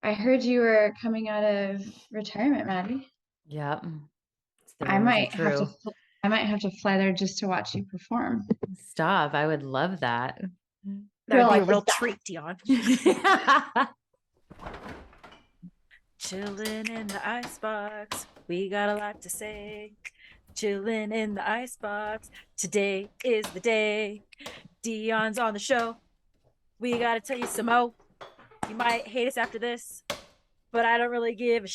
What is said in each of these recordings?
I heard you were coming out of retirement, Maddy. Yep. The I rumors are might have to true. I might have to fly there just to watch you perform. Stop. I would love that. That would Girl, be I a real just got treat, Dionne. Chilling in the icebox. We got a lot to say. Chilling in the icebox. Today is the day. Dionne's on the show. We got to tell you some more. You might hate us after this, but I don't really give a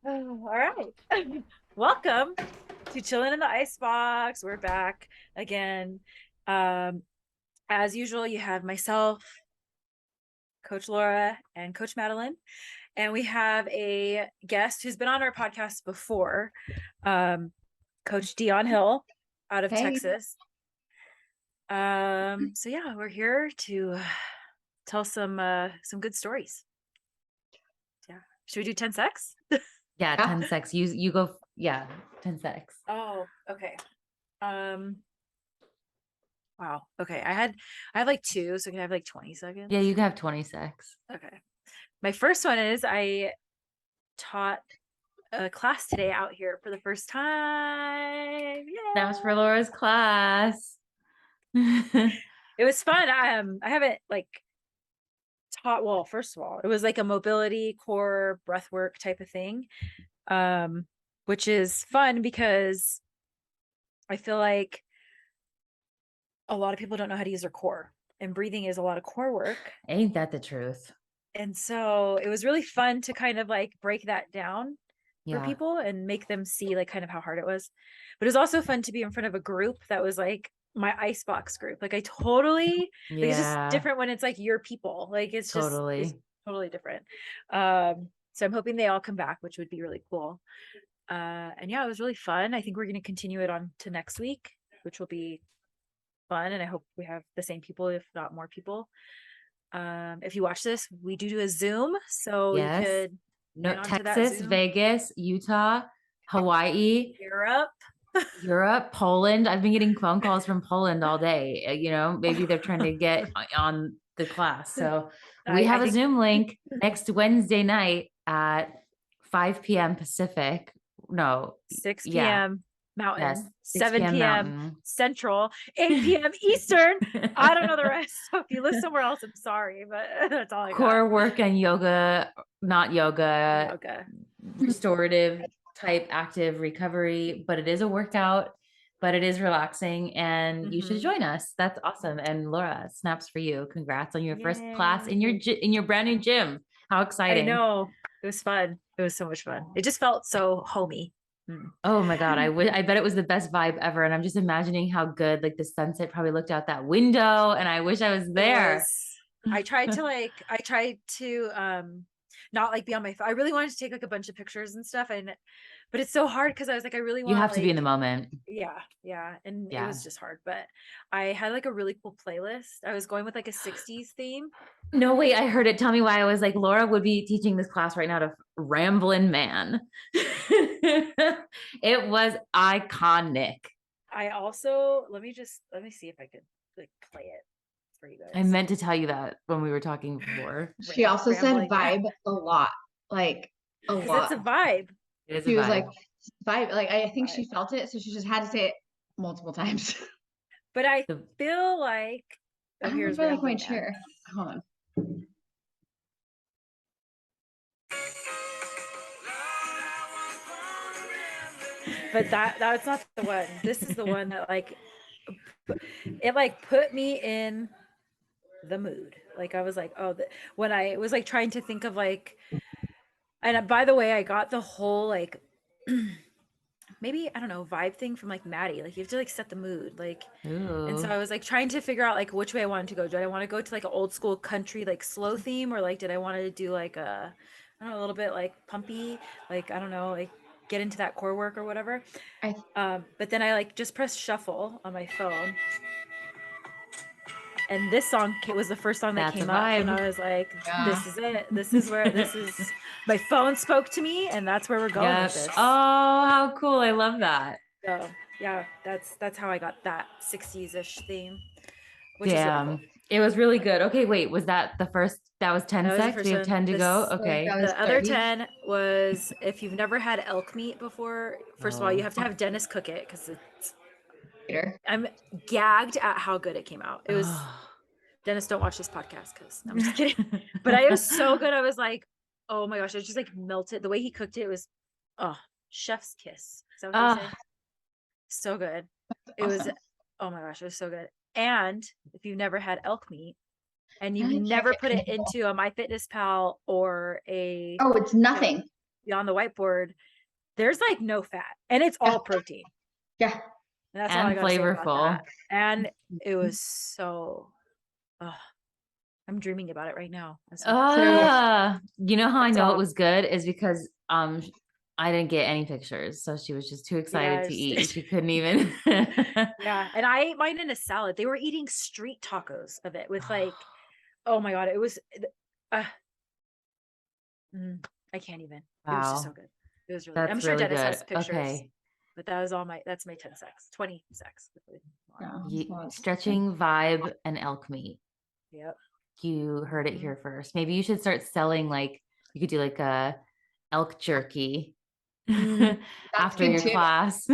All right. Welcome to Chilling in the Icebox. We're back again. As usual, you have myself, Coach Laura, and Coach Madeline. And we have a guest who's been on our podcast before, Coach DIONNE Hill out of Texas. So yeah, we're here to tell some good stories. Yeah. Should we do 10 secs? Yeah, 10 secs. You go. Yeah, 10 secs. Oh, okay. Wow. Okay. I had like two, so can I have like 20 seconds? Yeah, you can have 20 secs. Okay. My first one is I taught a class today out here for the first time. Yeah. That was for Laura's class. It was fun. I haven't like taught, well, first of all, it was like a mobility core breath work type of thing. Which is fun because I feel like a lot of people don't know how to use their core, and breathing is a lot of core work. Ain't that the truth? And so it was really fun to kind of like break that down for Yeah. people and make them see like kind of how hard it was. But it was also fun to be in front of a group that was like my ICEBOX group. Like I totally, like, it's just different when it's like your people. Like it's just it's totally different. So I'm hoping they all come back, which would be really cool. And yeah, it was really fun. I think we're going to continue it on to next week, which will be fun. And I hope we have the same people, if not more people. If you watch this, we do a Zoom. So you could Texas, Vegas, Utah, Hawaii, Europe, Poland. I've been getting phone calls from Poland all day. You know, maybe they're trying to get on the class. So we have a Zoom link next Wednesday night at 5 p.m. Pacific. No, 6 p.m. Mountain, yes, 7 p.m. Central, 8 p.m. Eastern. I don't know the rest. So if you live somewhere else, I'm sorry, but that's all I got. Core work and yoga, not yoga, restorative type active recovery, but it is a workout, but it is relaxing, and you should join us. That's awesome. And Laura, snaps for you. Congrats on your first class in your brand new gym. How exciting. I know. It was fun. It was so much fun. It just felt so homey. Oh my God. I bet it was the best vibe ever. And I'm just imagining how good like the sunset probably looked out that window. And I wish I was there. I tried to not like be on my phone. I really wanted to take like a bunch of pictures and stuff. But it's so hard because I was like, I really want, you have to be in the moment. Yeah. And it was just hard. But I had like a really cool playlist. I was going with like a 60s theme. No, wait, I heard it. Tell me why. I was like, Laura would be teaching this class right now to Ramblin' Man. It was iconic. I also, let me see if I could like play it for you guys. I meant to tell you that when we were talking before. She also said vibe a lot, like a lot. It's a vibe. She was like vibe, like I think she felt it, so she just had to say it multiple times. But I feel like here's like my chair. Hold on. But that's not the one. This is the one that like it like put me in the mood. Like I was like, oh, when I was like trying to think of like, and by the way, I got the whole like maybe I don't know vibe thing from like Maddy. Like you have to like set the mood, like. Ooh. And so I was like trying to figure out like which way I wanted to go. Did I want to go to like an old school country like slow theme, or like did I want to do like a a little bit like pumpy, like I don't know, like get into that core work or whatever. But then I like just pressed shuffle on my phone, and this song was the first song that came up, and I was like, this is it. This is where my phone spoke to me, and that's where we're going with this. Oh, how cool. I love that. So Yeah, that's how I got that 60s-ish theme, which Damn. is really cool. It was really good. Okay, wait, was that the first? That was 10 That was the secs. first We have one. 10 to go. Okay. That was The other 30. 10 was, if you've never had elk meat before, first of all, you have to have Dennis cook it because I'm gagged at how good it came out. It was Dennis, don't watch this podcast because I'm just kidding. But it was so good. I was like, oh my gosh, it just like melted. The way he cooked it was chef's kiss. Is that what they say? So good. It was, oh my gosh, it was so good. And if you've never had elk meat and you've never put it into a MyFitnessPal or a it's nothing on the whiteboard, there's like no fat and it's all protein. Yeah. And that's and all I got to say about flavorful. that. And it was so, I'm dreaming about it right now. You know how I know it was good is because I didn't get any pictures, so she was just too excited to eat. She couldn't even. Yeah, and I ate mine in a salad. They were eating street tacos of it with like, oh my god, it was. I can't even. It was just so good. It was really. That's I'm sure really Dennis good. has pictures. Okay. But that was all my. That's my 10 secs, 20 secs. Stretching, vibe, and elk meat. Yep. You heard it here first. Maybe you should start selling like you could do like a elk jerky after your class.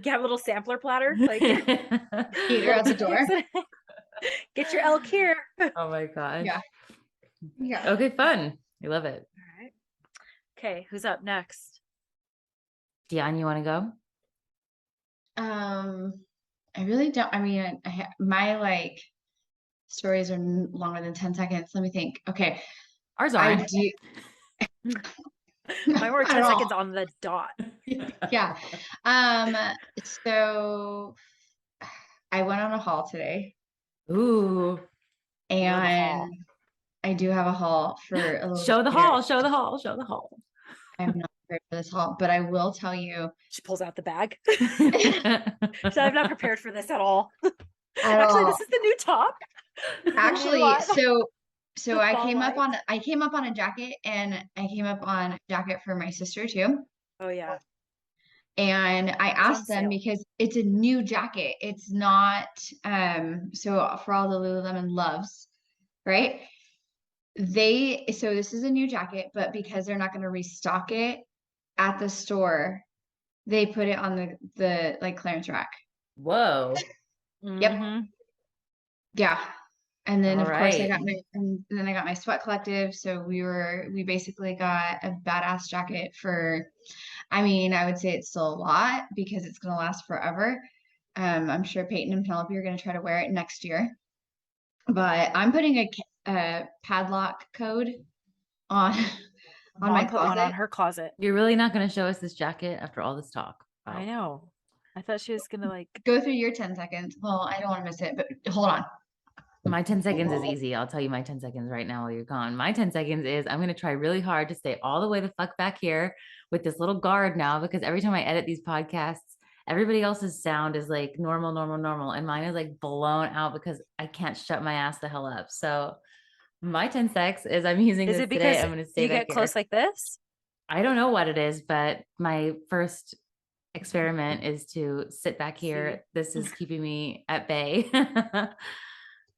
Get a little sampler platter, like eat her at the door. Get your elk here. Oh my gosh. Yeah. Okay, fun. I love it. All right. Okay, who's up next? Dionne, you want to go? I really don't. I mean, my like stories are longer than 10 seconds. Let me think. Okay. Ours aren't. Mine were 10 seconds on the dot. Yeah. So I went on a haul today. Ooh. And I do have a haul for a little Show the haul. Show the haul. Show the haul. I'm not prepared for this haul, but I will tell you. She pulls out the bag. So I'm not prepared for this at all. Actually, this is the new top. Actually, so I came up on a jacket, and I came up on a jacket for my sister too. Oh yeah. And I asked them because it's a new jacket. It's not so for all the Lululemon loves, right? So this is a new jacket, but because they're not going to restock it at the store, they put it on the like clearance rack. Whoa. Yep. Yeah. And then of course I got my sweat collective. So we basically got a badass jacket for, I mean, I would say it's still a lot because it's going to last forever. I'm sure Peyton and Penelope are going to try to wear it next year, but I'm putting a padlock code on my closet. On her closet. You're really not going to show us this jacket after all this talk? Wow. I know. I thought she was going to like go through your 10 seconds. Well, I don't want to miss it, but hold on. My 10 seconds is easy. I'll tell you my 10 seconds right now while you're gone. My 10 seconds is I'm going to try really hard to stay all the way the fuck back here with this little guard now, because every time I edit these podcasts, everybody else's sound is like normal. And mine is like blown out because I can't shut my ass the hell up. So my 10 secs is I'm using this today. I'm going to stay back here. Do you get close like this? I don't know what it is, but my first experiment is to sit back here. This is keeping me at bay.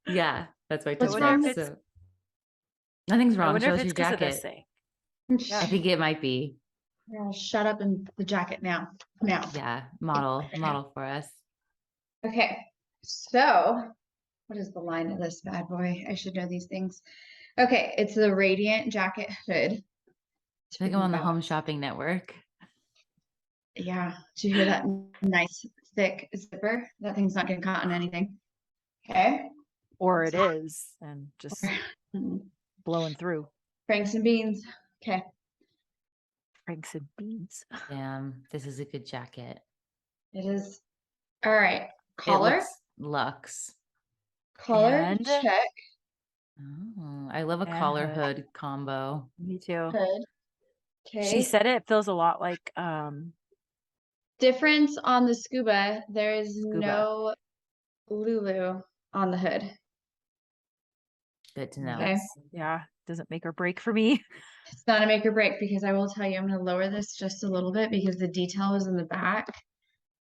Yeah, that's my 10 secs. So nothing's wrong. Show us your jacket. I think it might be. Yeah, shut up in the jacket now. Yeah, model for us. Okay, so what is the line of this bad boy? I should know these things. Okay, it's the Radiant Jacket Hood. I think I'm on the Home Shopping Network. Yeah, did you hear that nice thick zipper? That thing's not getting caught on anything. Okay. Or it is, and just blowing through. Franks and beans. Okay. Franks and beans. Damn, this is a good jacket. It is. All right. Collar. Luxe. Collar and check. Oh, I love a collar hood combo. Me too. Hood. Okay. She said it feels a lot like difference on the scuba. There is no Lulu on the hood. Good to know. Okay. Yeah, doesn't make or break for me. It's not a make or break because I will tell you, I'm going to lower this just a little bit because the detail is in the back.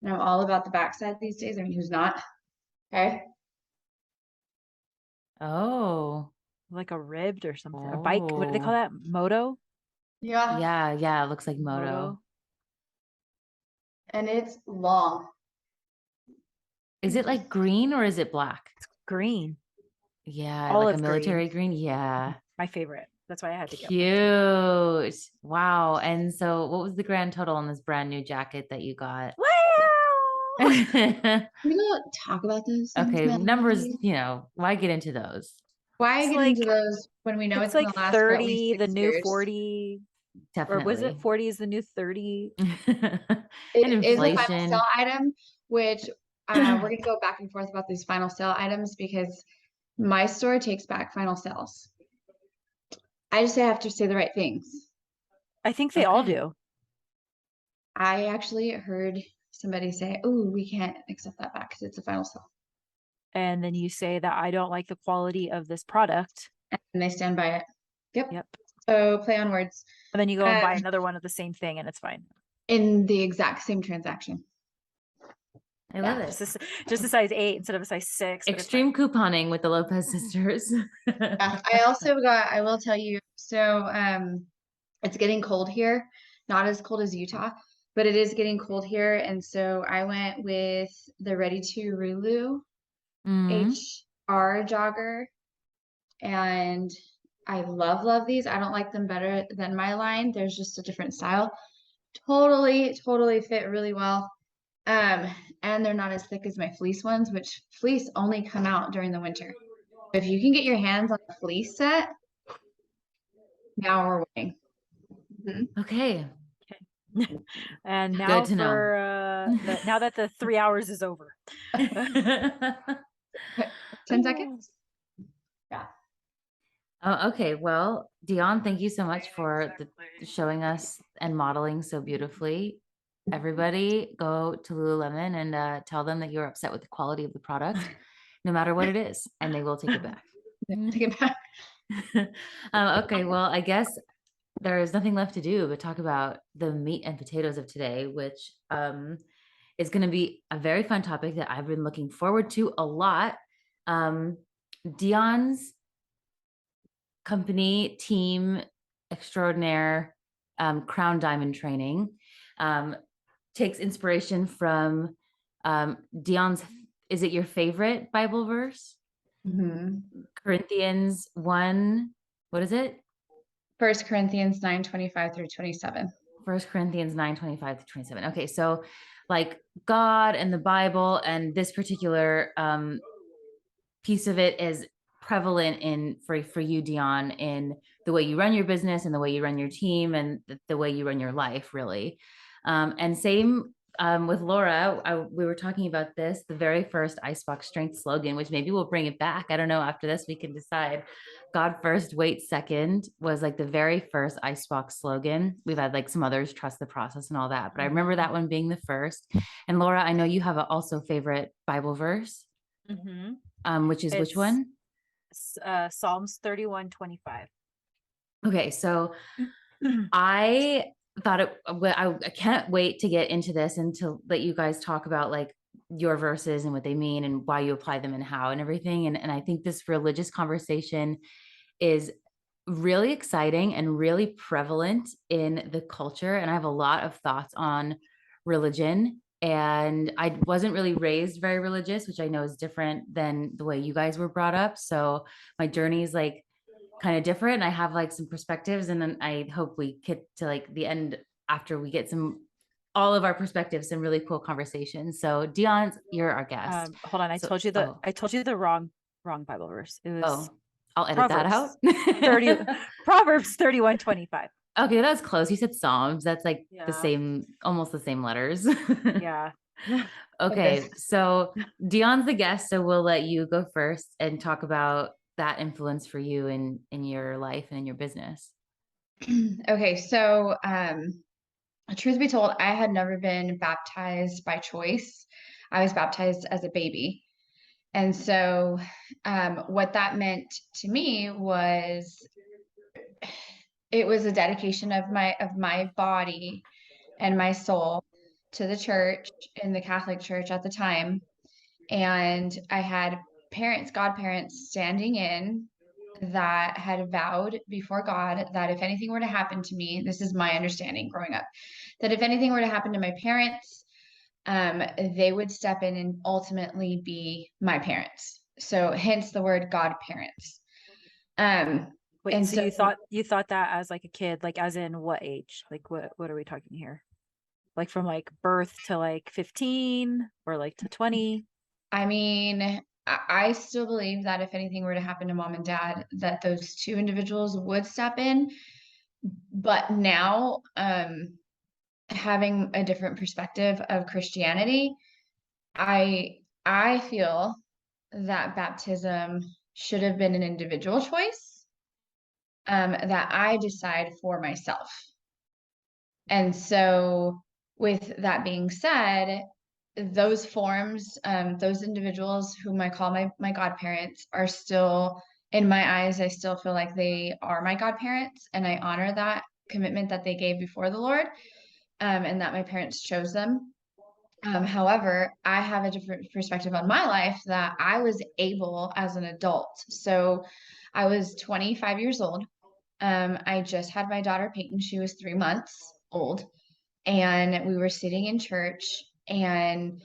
And I'm all about the backside these days. I mean, who's not? Okay. Oh. Like a ribbed or something. A bike. What do they call that? Moto? Yeah. Yeah, yeah, it looks like moto. And it's long. Is it like green or is it black? It's green. Yeah, like a military green. Yeah. My favorite. That's why I had to get one. Cute. Wow. And so what was the grand total on this brand new jacket that you got? Wow. We don't talk about those things, Okay, Maddy. numbers, why get into those? Why It's get into those when we know it's like gonna last for at 30, least 6 the new years? 40. Definitely. Or was it 40 is the new 30? It is a final sale item, which we're gonna go back and forth about these final sale items because my store takes back final sales. I just have to say the right things. I think they all do. I actually heard somebody say, "Oh, we can't accept that back because it's a final sale." And then you say that I don't like the quality of this product. And they stand by it. Yep. So play on words. And then you go and buy another one of the same thing and it's fine. In the exact same transaction. I love it. Just a size 8 instead of a size 6. Extreme couponing with the Lopez sisters. I will tell you, so it's getting cold here, not as cold as Utah, but it is getting cold here. And so I went with the Ready to Rulu HR jogger. And I love these. I don't like them better than my line. There's just a different style. Totally fit really well. And they're not as thick as my fleece ones, which fleece only come out during the winter. If you can get your hands on a fleece set, now we're winning. Okay. And now now that the 3 hours is over. 10 seconds. Yeah. Oh, okay. Well, Dionne, thank you so much for showing us and modeling so beautifully. Everybody go to Lululemon and tell them that you're upset with the quality of the product, no matter what it is, and they will take it back. Take it back. Okay. Well, I guess there is nothing left to do but talk about the meat and potatoes of today, which is going to be a very fun topic that I've been looking forward to a lot. Dionne's company, team extraordinaire, Crown Diamond Training, takes inspiration from Dionne's, is it your favorite Bible verse? Corinthians 1, what is it? 1 Corinthians 9:25 through 27. 1 Corinthians 9:25 through 27. Okay, so like God and the Bible and this particular piece of it is prevalent for you, Dionne, in the way you run your business and the way you run your team and the way you run your life, really. And same with Laura, we were talking about this, the very first ICEBOX strength slogan, which maybe we'll bring it back. I don't know. After this, we can decide. God first, wait second was like the very first ICEBOX slogan. We've had like some others, trust the process and all that. But I remember that one being the first. And Laura, I know you have also favorite Bible verse, which is which one? Psalms 31:25. Okay, so I thought I can't wait to get into this and to let you guys talk about like your verses and what they mean and why you apply them and how and everything. And I think this religious conversation is really exciting and really prevalent in the culture. And I have a lot of thoughts on religion. And I wasn't really raised very religious, which I know is different than the way you guys were brought up. So my journey is like kind of different. And I have like some perspectives, and then I hope we get to like the end after we get all of our perspectives, some really cool conversations. So Dionne, you're our guest. Hold on. I told you the wrong Bible verse. It was I'll edit that out. Proverbs 31:25. Okay, that's close. You said Psalms. That's like the same, almost the same letters. Yeah. Okay, so Dionne's the guest, so we'll let you go first and talk about that influence for you in your life and in your business. Okay, so truth be told, I had never been baptized by choice. I was baptized as a baby. And so what that meant to me was it was a dedication of my body and my soul to the church in the Catholic church at the time. And I had godparents standing in that had vowed before God that if anything were to happen to me, this is my understanding growing up, that if anything were to happen to my parents, they would step in and ultimately be my parents. So hence the word godparents. Wait, and so you thought that as like a kid, like as in what age? Like what are we talking here? Like from like birth to like 15 or like to 20? I mean, I still believe that if anything were to happen to mom and dad, that those two individuals would step in. But now, having a different perspective of Christianity, I feel that baptism should have been an individual choice, that I decide for myself. And so with that being said, those forms, those individuals whom I call my godparents are still, in my eyes, I still feel like they are my godparents, and I honor that commitment that they gave before the Lord, and that my parents chose them. However, I have a different perspective on my life that I was able as an adult. So I was 25 years old. I just had my daughter Peyton. She was 3 months old, and we were sitting in church, and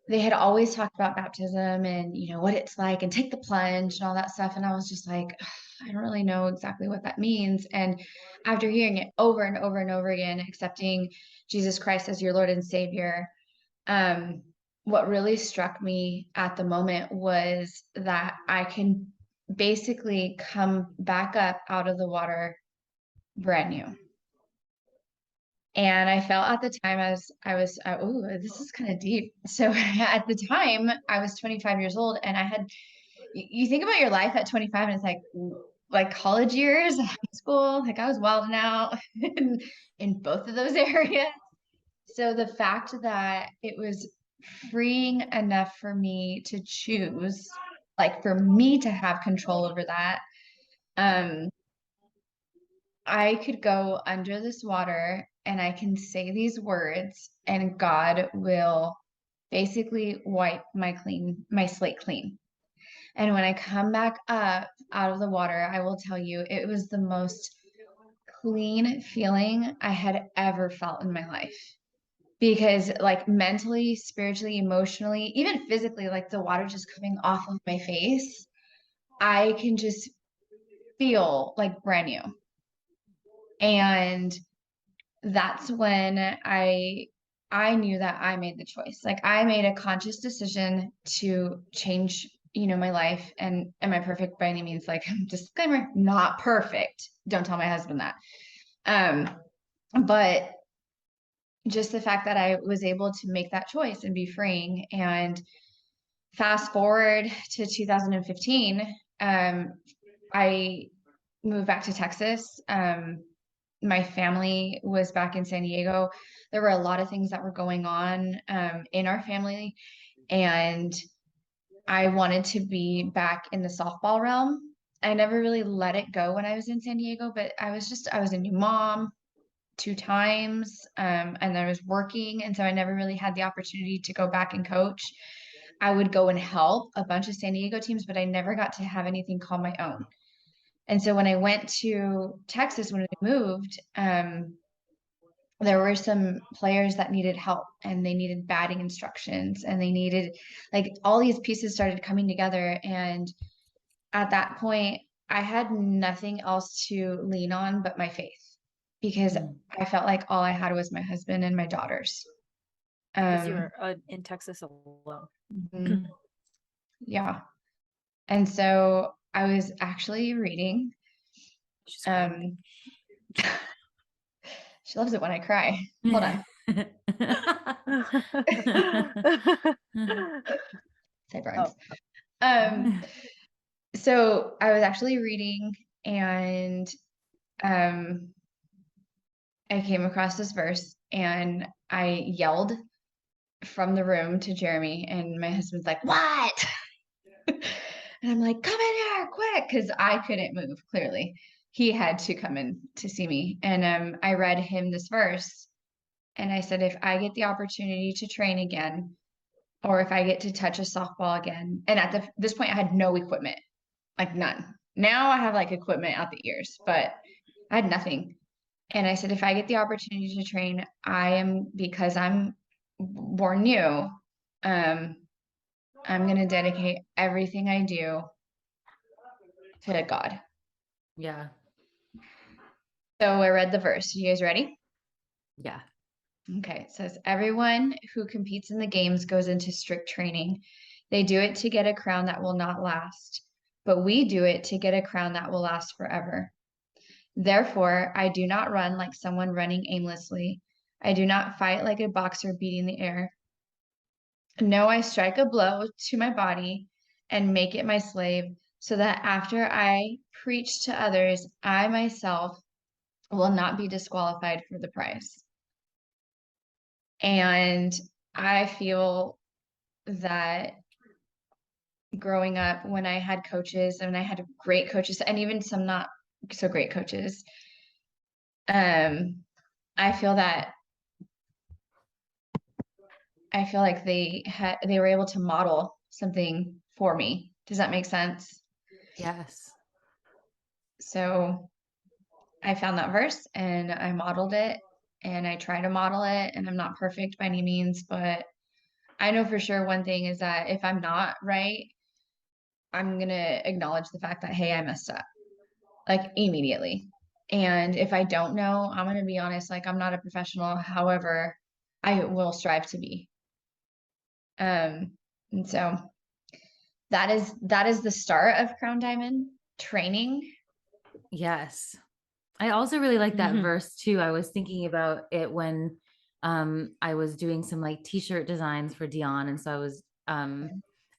they had always talked about baptism and, you know, what it's like and take the plunge and all that stuff. And I was just like, I don't really know exactly what that means. And after hearing it over and over and over again, accepting Jesus Christ as your Lord and Savior, what really struck me at the moment was that I can basically come back up out of the water brand new. And I felt at the time oh, this is kind of deep. So at the time I was 25 years old, and you think about your life at 25 and it's like college years, high school, like I was wilding out in both of those areas. So the fact that it was freeing enough for me to choose, like for me to have control over that, I could go under this water and I can say these words and God will basically wipe my slate clean. And when I come back up out of the water, I will tell you, it was the most clean feeling I had ever felt in my life. Because like mentally, spiritually, emotionally, even physically, like the water just coming off of my face, I can just feel like brand new. And that's when I knew that I made the choice. Like I made a conscious decision to change, you know, my life. And am I perfect by any means? Like disclaimer, not perfect. Don't tell my husband that. But just the fact that I was able to make that choice and be freeing. And fast forward to 2015, I moved back to Texas. My family was back in San Diego. There were a lot of things that were going on in our family, and I wanted to be back in the softball realm. I never really let it go when I was in San Diego, but I was a new mom 2 times, and I was working, and so I never really had the opportunity to go back and coach. I would go and help a bunch of San Diego teams, but I never got to have anything called my own. And so when I went to Texas, when we moved, there were some players that needed help, and they needed batting instructions, and they needed, like, all these pieces started coming together. And at that point, I had nothing else to lean on but my faith, because I felt like all I had was my husband and my daughters. Because you were in Texas alone. Yeah. And so I was actually reading. She loves it when I cry. Hold on. Sideburns. So I was actually reading, and I came across this verse, and I yelled from the room to Jeremy, and my husband's like, "What?" And I'm like, "Come in here quick," because I couldn't move. Clearly he had to come in to see me. And I read him this verse, And I said, if I get the opportunity to train again, or if I get to touch a softball again, and at this point I had no equipment, like none. Now I have like equipment out the ears, but I had nothing. And I said, if I get the opportunity to train, because I'm born new, I'm going to dedicate everything I do to God. Yeah. So I read the verse. You guys ready? Yeah. Okay. It says, everyone who competes in the games goes into strict training. They do it to get a crown that will not last, but we do it to get a crown that will last forever. Therefore, I do not run like someone running aimlessly. I do not fight like a boxer beating the air. No, I strike a blow to my body and make it my slave, so that after I preach to others, I myself will not be disqualified for the prize. And I feel that growing up, when I had coaches and I had great coaches and even some not so great coaches, I feel like they were able to model something for me. Does that make sense? Yes. So I found that verse and I modeled it, and I try to model it, and I'm not perfect by any means, but I know for sure one thing is that if I'm not right, I'm going to acknowledge the fact that, hey, I messed up, like immediately. And if I don't know, I'm going to be honest, like I'm not a professional. However, I will strive to be. And so that is the start of Crown Diamond training. Yes. I also really like that verse too. I was thinking about it when I was doing some like t-shirt designs for Dionne. And so I was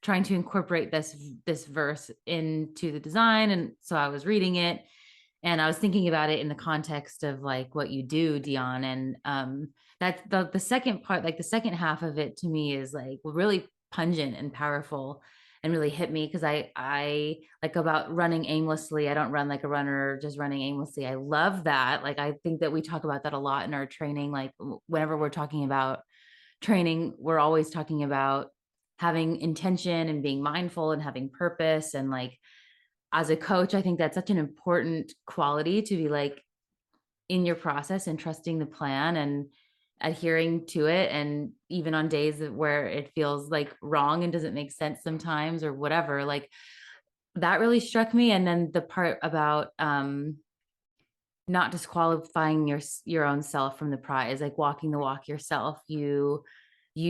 trying to incorporate this verse into the design. And so I was reading it and I was thinking about it in the context of like what you do, Dionne. And that's the second part, like the second half of it to me is like really pungent and powerful and really hit me because I like about running aimlessly. I don't run like a runner, just running aimlessly. I love that. Like I think that we talk about that a lot in our training. Like whenever we're talking about training, we're always talking about having intention and being mindful and having purpose. And like as a coach, I think that's such an important quality to be like in your process and trusting the plan and adhering to it. And even on days where it feels like wrong and doesn't make sense sometimes or whatever, like that really struck me. And then the part about not disqualifying your own self from the prize, like walking the walk yourself. You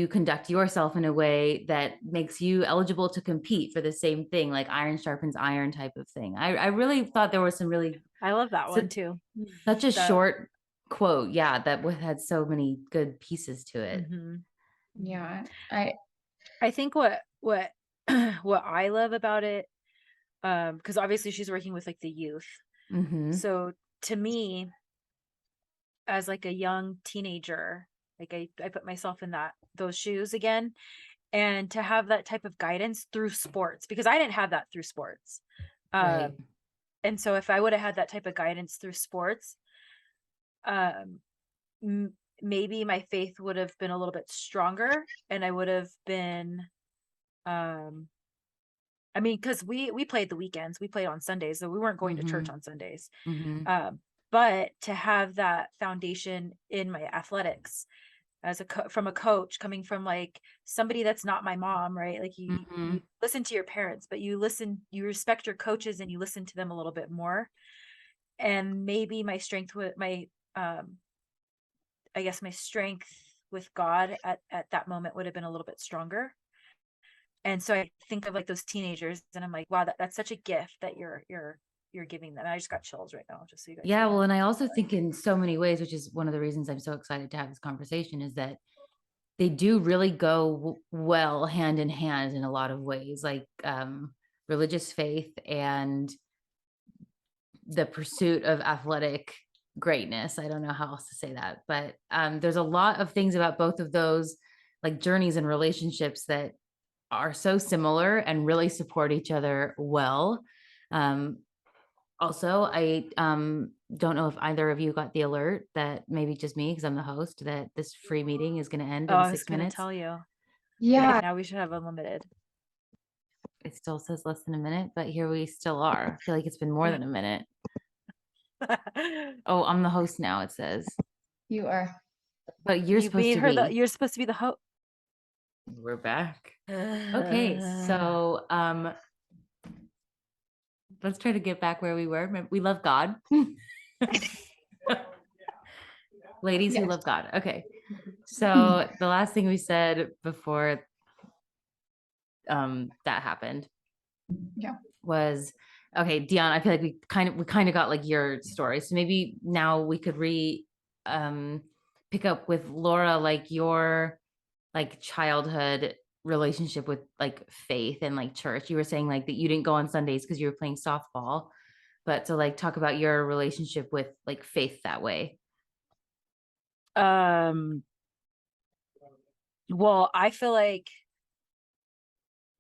conduct yourself in a way that makes you eligible to compete for the same thing, like iron sharpens iron type of thing. I really thought there was some really, I love that one too. such a short quote. Yeah. That had so many good pieces to it. Yeah. I think what what I love about it, because obviously she's working with like the youth. So to me, as like a young teenager, like I put myself in those shoes again, and to have that type of guidance through sports, because I didn't have that through sports. Right. And so if I would have had that type of guidance through sports, maybe my faith would have been a little bit stronger, and I would have been, I mean, because we played the weekends, we played on Sundays, so we weren't going to church on Sundays. But to have that foundation in my athletics as from a coach, coming from like somebody that's not my mom, right? Like you listen to your parents, but you respect your coaches and you listen to them a little bit more. And maybe my strength with I guess my strength with God at that moment would have been a little bit stronger. And so I think of like those teenagers and I'm like, wow, that's such a gift that you're giving them. And I just got chills right now, just so you guys know. Well, and I also think in so many ways, which is one of the reasons I'm so excited to have this conversation, is that they do really go well hand in hand in a lot of ways, like religious faith and the pursuit of athletic greatness. I don't know how else to say that, but there's a lot of things about both of those like journeys and relationships that are so similar and really support each other well. Also, I don't know if either of you got the alert that maybe just me, because I'm the host, that this free meeting is going to end in 6 minutes. I was going to tell you. Yeah. Now we should have unlimited. It still says less than a minute, but here we still are. I feel like it's been more than a minute. Oh, I'm the host now, it says. You are. But you're supposed to be. You're supposed to be the host. We're back. Okay, so let's try to get back where we were. We love God. Ladies who love God. Okay. So the last thing we said before that happened was, okay, Dionne, I feel like we kind of got like your story. So maybe now we could pick up with Laura, like your like childhood relationship with like faith and like church. You were saying like that you didn't go on Sundays because you were playing softball, but to like talk about your relationship with like faith that way. Well, I feel like,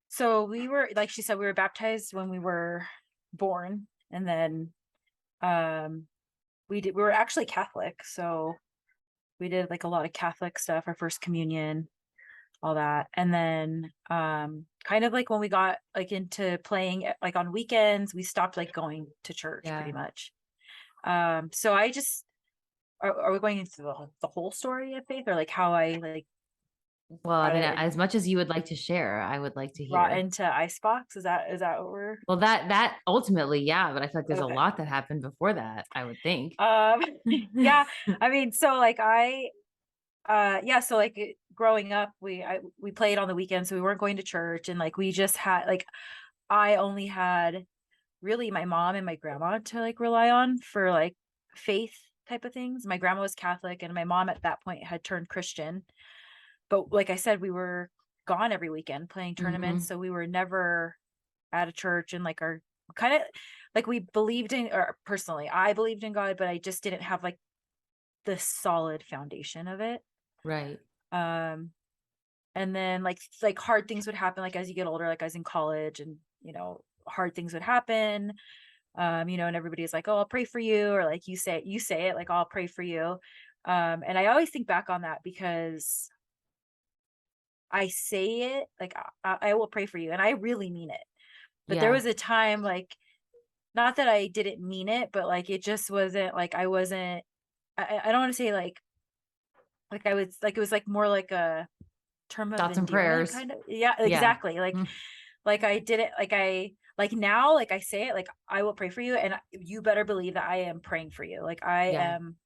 so we were, like she said, we were baptized when we were born, and then we were actually Catholic, so we did like a lot of Catholic stuff, our first communion, all that. And then kind of like when we got like into playing like on weekends, we stopped like going to church pretty much. So I just, are we going into the whole story of faith, or like how I like, well, I mean, as much as you would like to share, I would like to hear. Brought into ICEBOX, is that what we're? Well, that ultimately, yeah, but I feel like there's a lot that happened before that, I would think. Yeah, I mean, so like so like growing up, we played on the weekends, so we weren't going to church, and like we just had like, I only had really my mom and my grandma to like rely on for like faith type of things. My grandma was Catholic, and my mom at that point had turned Christian. But like I said, we were gone every weekend playing tournaments. So we were never at a church, and like our kind of like, we believed in, or personally, I believed in God, but I just didn't have like the solid foundation of it. Right. And then like hard things would happen, like as you get older, like I was in college, and hard things would happen. And everybody's like, oh, I'll pray for you, or like you say it like, I'll pray for you. And I always think back on that, because I say it like, I will pray for you, and I really mean it. But there was a time, like, not that I didn't mean it, but like it just wasn't like, I wasn't, I don't want to say like I was like, it was like more like a term of thoughts and prayers kind of. Yeah, exactly. Like I did it, like now, like I say it like, I will pray for you, and you better believe that I am praying for you. Like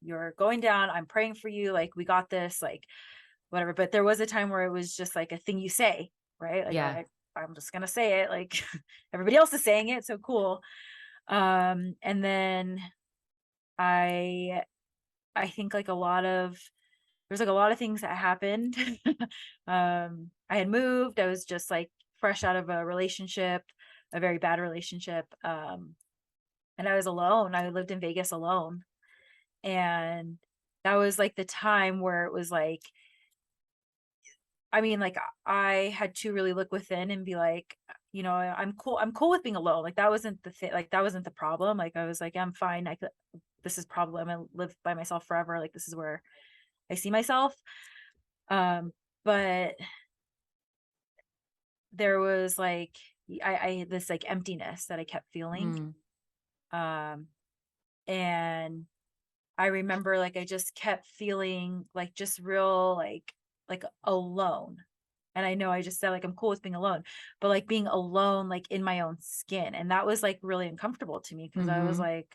you're going down, I'm praying for you, like we got this, like whatever. But there was a time where it was just like a thing you say, right? Like I'm just gonna say it, like everybody else is saying it, so cool. And then I think like there's like a lot of things that happened. I had moved, I was just like fresh out of a relationship, a very bad relationship. And I was alone. I lived in Vegas alone. And that was like the time where it was like, I mean, like I had to really look within and be like, I'm cool with being alone. Like that wasn't the thing, like that wasn't the problem. Like I was like, I'm fine. This is probably, I'm gonna live by myself forever. Like this is where I see myself. But there was like, I this like emptiness that I kept feeling. And I remember like, I just kept feeling like just real, like alone. And I know I just said like, I'm cool with being alone, but like being alone, like in my own skin. And that was like really uncomfortable to me, because I was like,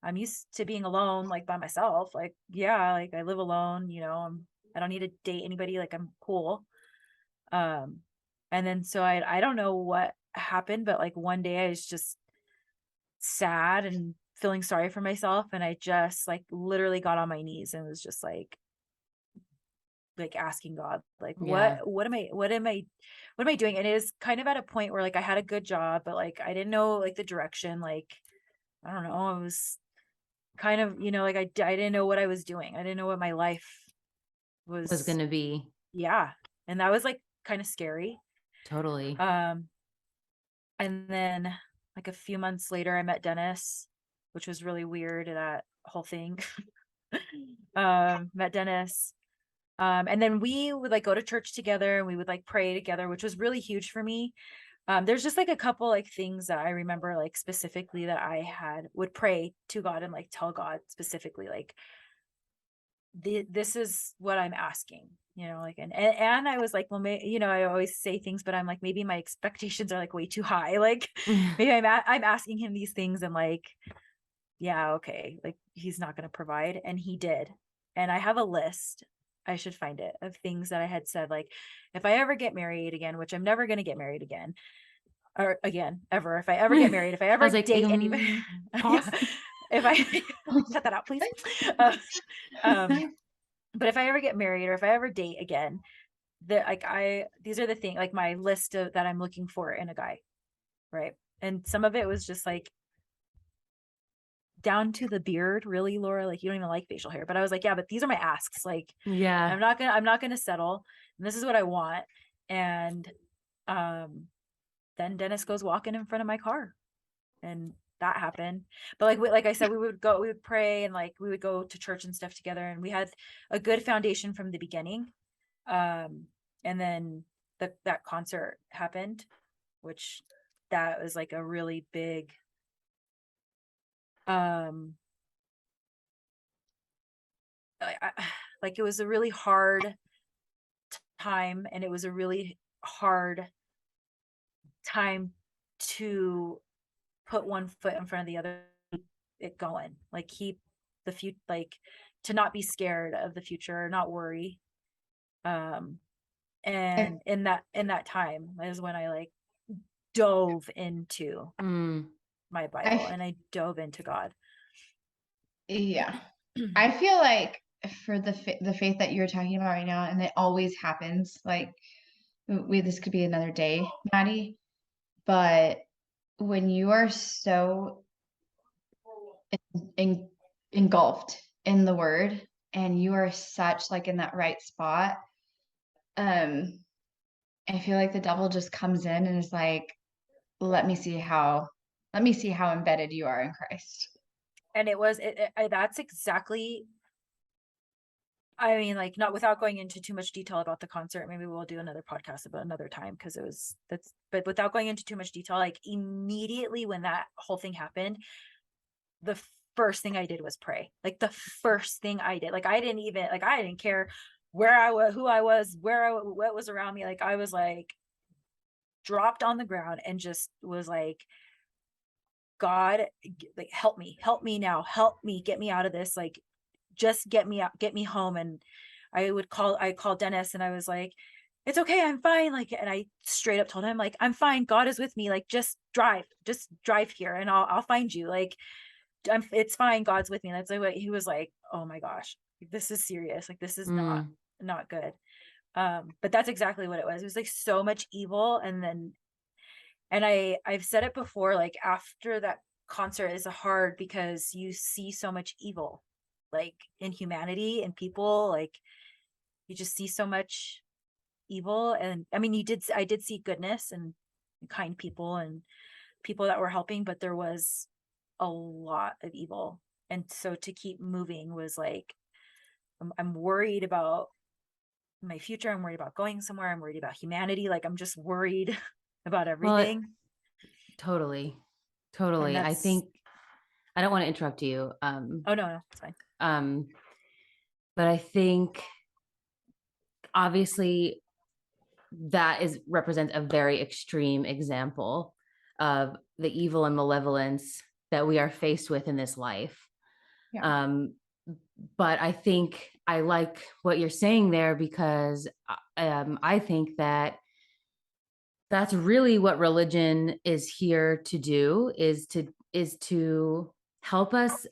I'm used to being alone, like by myself. Like, yeah, like I live alone, I don't need to date anybody. Like I'm cool. And then, so I don't know what happened, but like one day I was just sad and feeling sorry for myself. And I just like literally got on my knees and was just like asking God, like, what am I doing? And it is kind of at a point where like I had a good job, but like I didn't know like the direction. Like, I don't know. I was kind of, like I didn't know what I was doing. I didn't know what my life was going to be. Yeah. And that was like kind of scary. Totally. And then like a few months later, I met Dennis, which was really weird, that whole thing. Met Dennis. And then we would like go to church together and we would like pray together, which was really huge for me. There's just like a couple like things that I remember like specifically that I would pray to God and like tell God specifically like this is what I'm asking, you know, like and I was like, well, you know, I always say things, but I'm like, maybe my expectations are like way too high. Like maybe I'm asking him these things and like, yeah, okay, like he's not going to provide, and he did. And I have a list, I should find it, of things that I had said, like if I ever get married again, which I'm never going to get married again, or again ever, if I ever get married, if I ever like, date anybody, yeah, if I cut that out, please. But if I ever get married or if I ever date again, these are the things, like my list that I'm looking for in a guy, right? And some of it was just like down to the beard, really, Laura, like you don't even like facial hair, but I was like, yeah, but these are my asks, like, yeah, I'm not gonna settle, and this is what I want. And then Dennis goes walking in front of my car, and that happened. But like I said, we would pray, and like we would go to church and stuff together, and we had a good foundation from the beginning. And then that concert happened, which that was like a really big like it was a really hard time, and it was a really hard time to put one foot in front of the other, it going, like keep the future, like to not be scared of the future, not worry. And in that time is when I like dove into my Bible, and I dove into God. Yeah. I feel like for the faith that you're talking about right now, and it always happens, like this could be another day, Maddy, but when you are so engulfed in the word and you are such like in that right spot, I feel like the devil just comes in and is like, let me see how embedded you are in Christ. And it was that's exactly, I mean, like, not without going into too much detail about the concert, maybe we'll do another podcast about another time, because but without going into too much detail, like immediately when that whole thing happened, the first thing I did was pray. Like the first thing I did, like I didn't care where I was, who I was, what was around me. Like I was like dropped on the ground and just was like, God, like help me now, help me, get me out of this, like just get me out, get me home. And I called Dennis, and I was like, it's okay, I'm fine, like, and I straight up told him like, I'm fine, God is with me, like just drive here and I'll find you, like it's fine, God's with me. And that's like what he was like, oh my gosh, this is serious, like this is not good. But that's exactly what it was. It was like so much evil. And I've said it before, like after that concert is hard because you see so much evil, like in humanity and people, like you just see so much evil. And I mean, I did see goodness and kind people and people that were helping, but there was a lot of evil. And so to keep moving was like, I'm worried about my future. I'm worried about going somewhere. I'm worried about humanity. Like I'm just worried about everything. Well, totally. I think I don't want to interrupt you. Oh no, it's fine. But I think obviously that represents a very extreme example of the evil and malevolence that we are faced with in this life. Yeah. But I think I like what you're saying there, because I think that that's really what religion is here to do, is to help us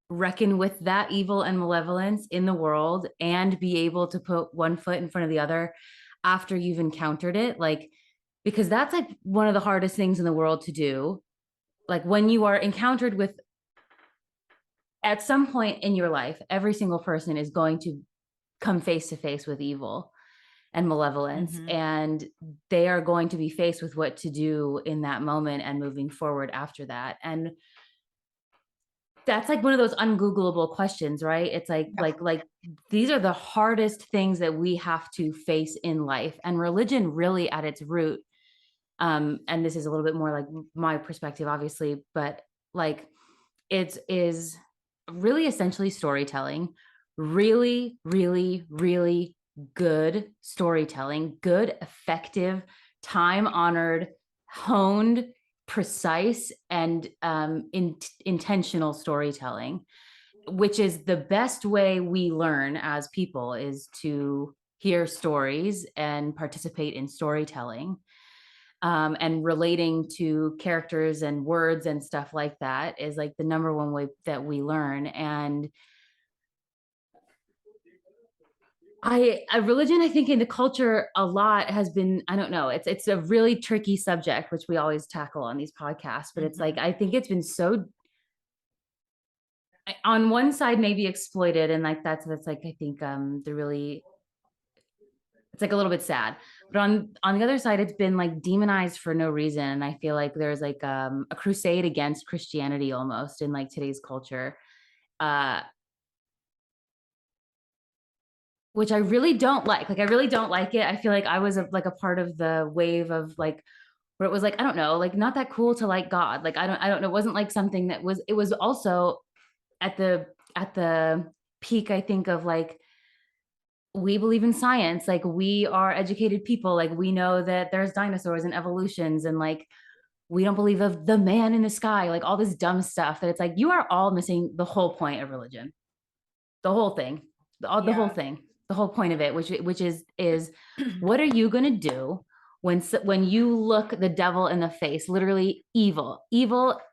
reckon with that evil and malevolence in the world and be able to put one foot in front of the other after you've encountered it. Like, because that's like one of the hardest things in the world to do. Like when you are encountered with, at some point in your life, every single person is going to come face to face with evil and malevolence, and they are going to be faced with what to do in that moment and moving forward after that. And that's like one of those ungoogleable questions, right? It's like these are the hardest things that we have to face in life, and religion really at its root, and this is a little bit more like my perspective, obviously, but like it is really essentially storytelling, really, really, really good storytelling, good, effective, time-honored, honed, precise, and intentional storytelling, which is the best way we learn as people, is to hear stories and participate in storytelling, and relating to characters and words and stuff like that is like the number one way that we learn. And religion, I think in the culture a lot has been, I don't know, it's a really tricky subject, which we always tackle on these podcasts, but it's like, I think it's been so, on one side, maybe exploited. And like, that's like, I think, it's like a little bit sad, but on the other side, it's been like demonized for no reason. And I feel like there's like, a crusade against Christianity almost in like today's culture. Which I really don't like. Like, I really don't like it. I feel like I was like a part of the wave of like, where it was like, I don't know, like not that cool to like God. Like, I don't know. It wasn't like something that was, it was also at the peak, I think, of like, we believe in science. Like, we are educated people. Like, we know that there's dinosaurs and evolutions, and like, we don't believe of the man in the sky, like all this dumb stuff that it's like, you are all missing the whole point of religion, the whole thing, the whole thing, the whole point of it, which is what are you going to do when you look the devil in the face, literally evil.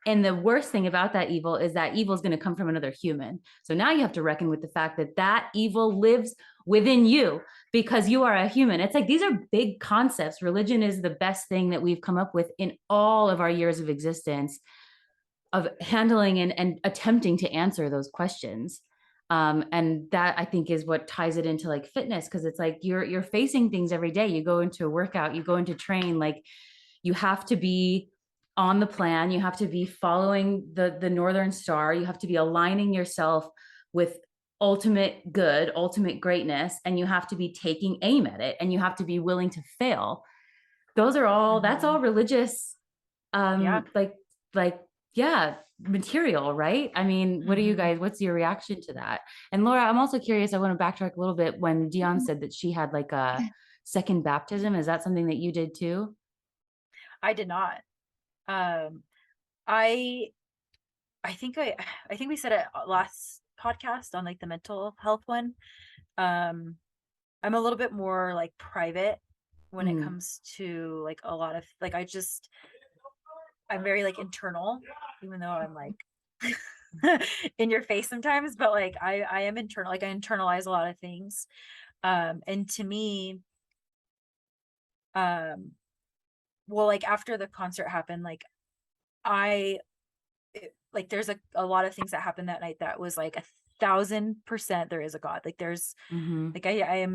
And the worst thing about that evil is that evil is going to come from another human. So now you have to reckon with the fact that that evil lives within you because you are a human. It's like, these are big concepts. Religion is the best thing that we've come up with in all of our years of existence, of handling and attempting to answer those questions. And that, I think, is what ties it into like fitness, because it's like you're facing things every day. You go into a workout, you go into train, like you have to be on the plan, you have to be following the Northern Star, you have to be aligning yourself with ultimate good, ultimate greatness, and you have to be taking aim at it, and you have to be willing to fail. Those are all, that's all religious, yeah, material, right? I mean, what do you guys, what's your reaction to that? And Laura, I'm also curious, I want to backtrack a little bit when Dionne said that she had like a second baptism. Is that something that you did too? I did not. I think we said it last podcast on like the mental health one. I'm a little bit more like private when it comes to like a lot of like, I'm very like internal, even though I'm like in your face sometimes, but like I am internal, like I internalize a lot of things. And to me, well, like after the concert happened, like like there's a lot of things that happened that night that was like 1,000% there is a God. Like there's like I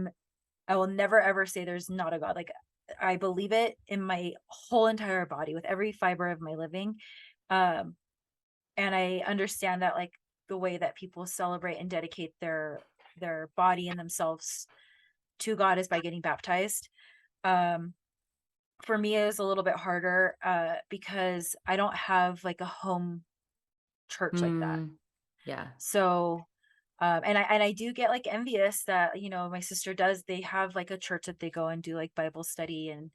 will never ever say there's not a God. Like I believe it in my whole entire body with every fiber of my living. And I understand that like the way that people celebrate and dedicate their body and themselves to God is by getting baptized. For me, it was a little bit harder because I don't have like a home church like that. Yeah. So and I do get like envious that, you know, my sister does, they have like a church that they go and do like Bible study, and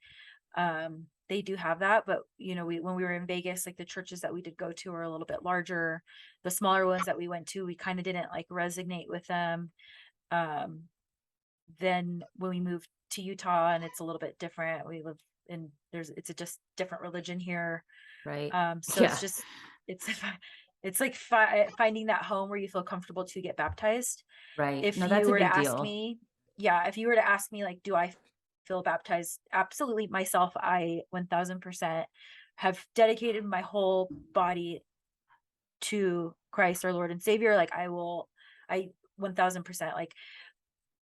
they do have that. But you know, when we were in Vegas, like the churches that we did go to are a little bit larger. The smaller ones that we went to, we kind of didn't like resonate with them. Then when we moved to Utah, and it's a little bit different, we live in, it's a just different religion here. Right. So it's just, it's like finding that home where you feel comfortable to get baptized. Right. If no, you that's were a to big ask deal. me, if you were to ask me, like, do I feel baptized? Absolutely. Myself, I 1,000% have dedicated my whole body to Christ, our Lord and Savior. Like I 1,000%, like,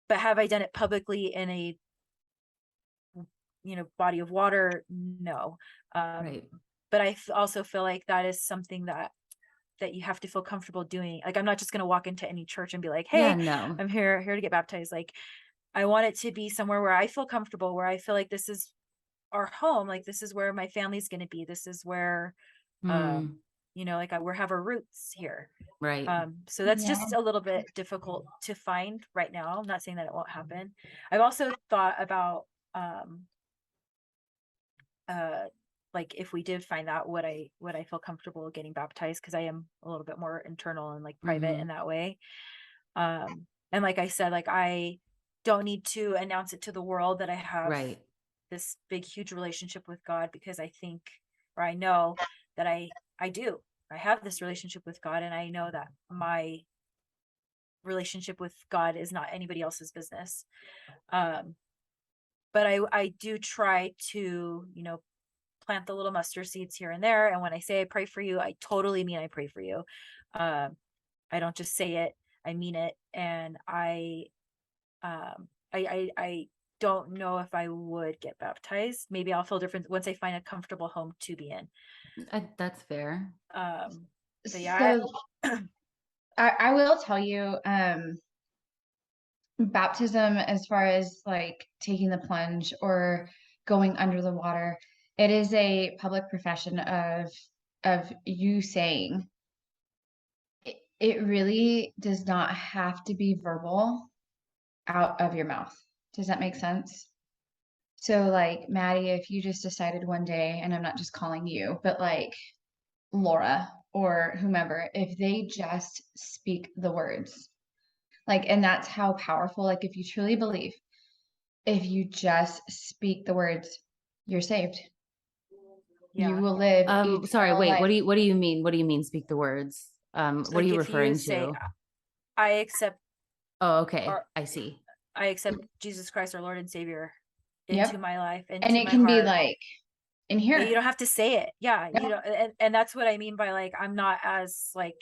but have I done it publicly in a, you know, body of water? No. Right. But I also feel like that is something that that you have to feel comfortable doing. Like, I'm not just going to walk into any church and be like, hey, Yeah, no. I'm here to get baptized. Like, I want it to be somewhere where I feel comfortable, where I feel like this is our home. Like, this is where my family's going to be. This is where, you know, like we have our roots here. Right. So that's just a little bit difficult to find right now. I'm not saying that it won't happen. I've also thought about, like, if we did find that, would I feel comfortable getting baptized? Cause I am a little bit more internal and like private in that way. And like I said, like, I don't need to announce it to the world that I have this big, huge relationship with God, because I think, or I know that I have this relationship with God, and I know that my relationship with God is not anybody else's business. But I do try to, you know, plant the little mustard seeds here and there. And when I say I pray for you, I totally mean I pray for you. I don't just say it, I mean it. And I don't know if I would get baptized. Maybe I'll feel different once I find a comfortable home to be in. That's fair. But yeah, so I will tell you, baptism, as far as like taking the plunge or going under the water, it is a public profession of you saying it really does not have to be verbal out of your mouth. Does that make sense? So like, Maddy, if you just decided one day, and I'm not just calling you, but like Laura or whomever, if they just speak the words, like, and that's how powerful, like, if you truly believe, if you just speak the words, you're saved. You will live sorry, wait, life. what do you mean? What do you mean speak the words? What are you referring to? I accept. Oh, okay. I see. I accept Jesus Christ, our Lord and Savior, into my life, and it can be like in here. You don't have to say it. Yeah. You know, and that's what I mean by like, I'm not as like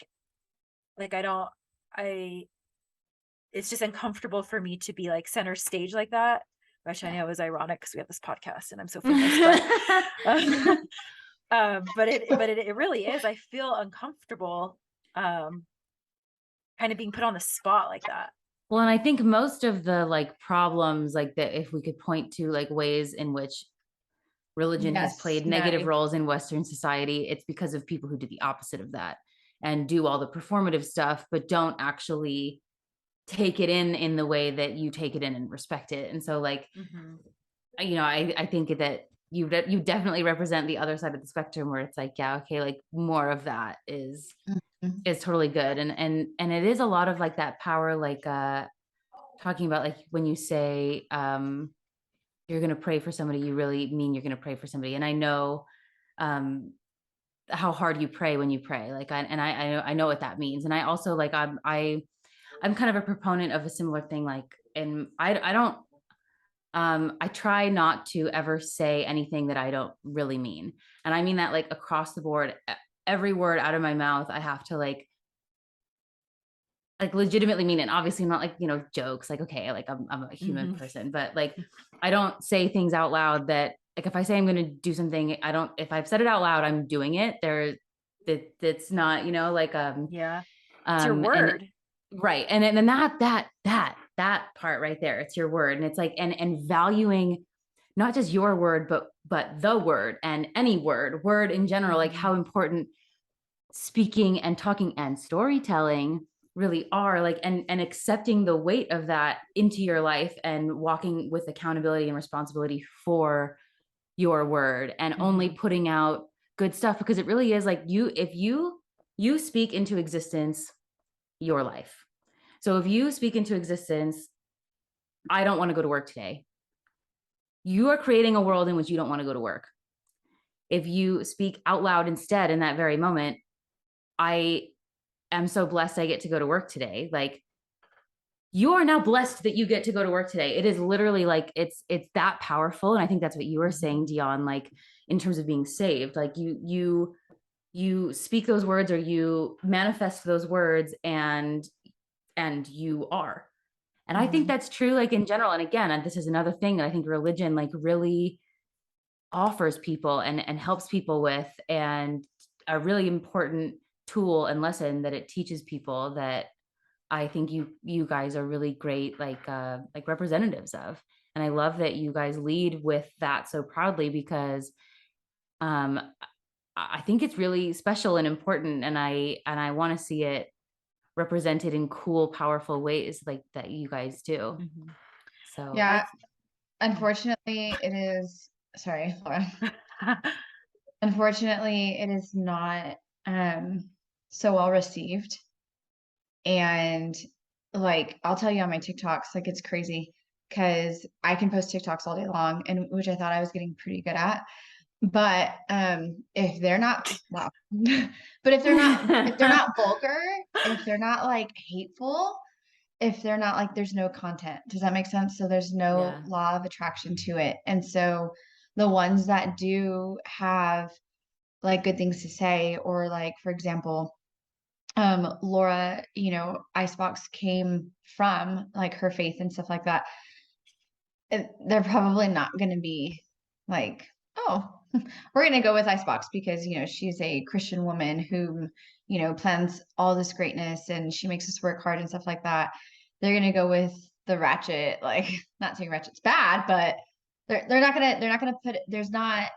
it's just uncomfortable for me to be like center stage like that, which I know is ironic because we have this podcast and I'm so famous, but it really is. I feel uncomfortable, kind of being put on the spot like that. Well, and I think most of the like problems like that, if we could point to like ways in which religion has played negative roles in Western society, it's because of people who do the opposite of that and do all the performative stuff, but don't actually take it in the way that you take it in and respect it. And so like, you know, I think that you definitely represent the other side of the spectrum where it's like, yeah, okay, like more of that is totally good. And it is a lot of like that power, like talking about like when you say you're going to pray for somebody, you really mean you're going to pray for somebody. And I know how hard you pray when you pray, like I know what that means. And I also like I'm kind of a proponent of a similar thing, like, and I don't I try not to ever say anything that I don't really mean. And I mean that like across the board, every word out of my mouth, I have to like legitimately mean it. Obviously not like, you know, jokes, like, okay, like I'm a human person, but like, I don't say things out loud that like, if I say I'm going to do something, if I've said it out loud, I'm doing it that's not, you know, like, it's your word. Right. And then that part right there, it's your word. And it's like, and valuing not just your word, but the word and any word in general, like how important speaking and talking and storytelling really are, like, and accepting the weight of that into your life and walking with accountability and responsibility for your word and only putting out good stuff, because it really is like if you speak into existence your life. So if you speak into existence, I don't want to go to work today, you are creating a world in which you don't want to go to work. If you speak out loud instead in that very moment, I am so blessed I get to go to work today. Like, you are now blessed that you get to go to work today. It is literally like, it's that powerful. And I think that's what you were saying, Dionne, like in terms of being saved, like you speak those words or you manifest those words and you are. And I think that's true, like in general. And again, this is another thing that I think religion like really offers people and helps people with, and a really important tool and lesson that it teaches people that I think you guys are really great, like representatives of. And I love that you guys lead with that so proudly, because I think it's really special and important. And I want to see it represented in cool, powerful ways like that you guys do. Mm-hmm. So yeah, unfortunately it is, sorry, Laura. Unfortunately, it is not so well received. And like, I'll tell you on my TikToks, like it's crazy because I can post TikToks all day long, and which I thought I was getting pretty good at. But if they're not, well, but if they're not vulgar, if they're not like hateful, if they're not like, there's no content. Does that make sense? So there's no law of attraction to it. And so the ones that do have like good things to say, or like, for example, Laura, you know, ICEBOX came from like her faith and stuff like that. They're probably not going to be like, oh, we're going to go with ICEBOX because, you know, she's a Christian woman who, you know, plans all this greatness and she makes us work hard and stuff like that. They're going to go with the ratchet, like, not saying ratchet's bad, but they're not going to put, there's not,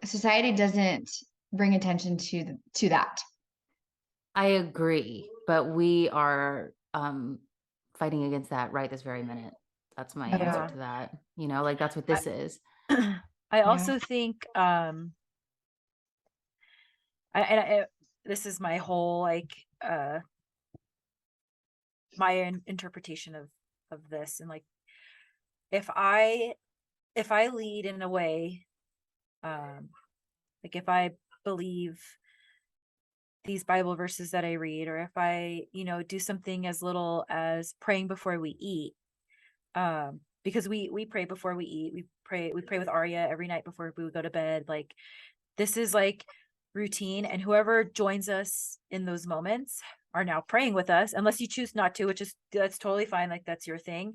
society doesn't bring attention to that. I agree, but we are fighting against that right this very minute. That's my answer to that. You know, like that's what this is. I also think this is my whole like my interpretation of this, and like if I lead in a way, like if I believe these Bible verses that I read, or if I, you know, do something as little as praying before we eat, because we pray before we eat. We pray with Arya every night before we go to bed. Like this is like routine, and whoever joins us in those moments are now praying with us, unless you choose not to, which is, that's totally fine. Like that's your thing.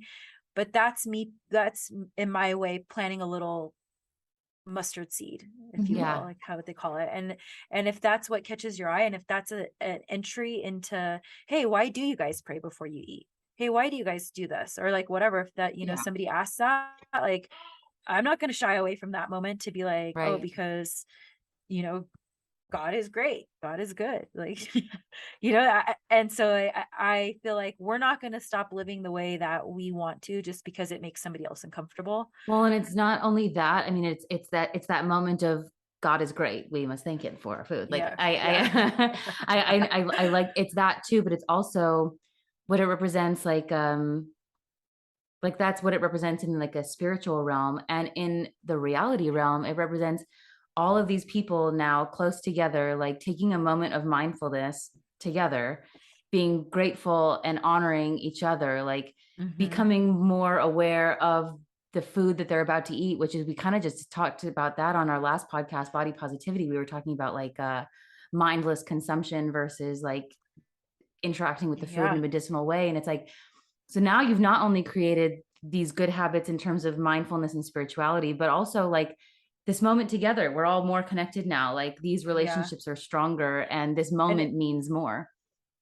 But that's me, that's in my way planting a little mustard seed, if you will, like how would they call it. And if that's what catches your eye, and if that's an entry into, hey, why do you guys pray before you eat? Hey, why do you guys do this? Or like whatever, if that, you know, somebody asks that, like I'm not going to shy away from that moment to be like, oh, because, you know, God is great. God is good. Like, you know, and so I feel like we're not going to stop living the way that we want to just because it makes somebody else uncomfortable. Well, and it's not only that. I mean, it's that moment of God is great. We must thank Him for our food. Like I like, it's that too, but it's also what it represents. Like that's what it represents in like a spiritual realm, and in the reality realm, it represents all of these people now close together, like taking a moment of mindfulness together, being grateful and honoring each other, like becoming more aware of the food that they're about to eat, which is, we kind of just talked about that on our last podcast, Body Positivity. We were talking about like mindless consumption versus like interacting with the food in a medicinal way. And it's like, so now you've not only created these good habits in terms of mindfulness and spirituality, but also like this moment together, we're all more connected now. Like these relationships are stronger, and this moment means more.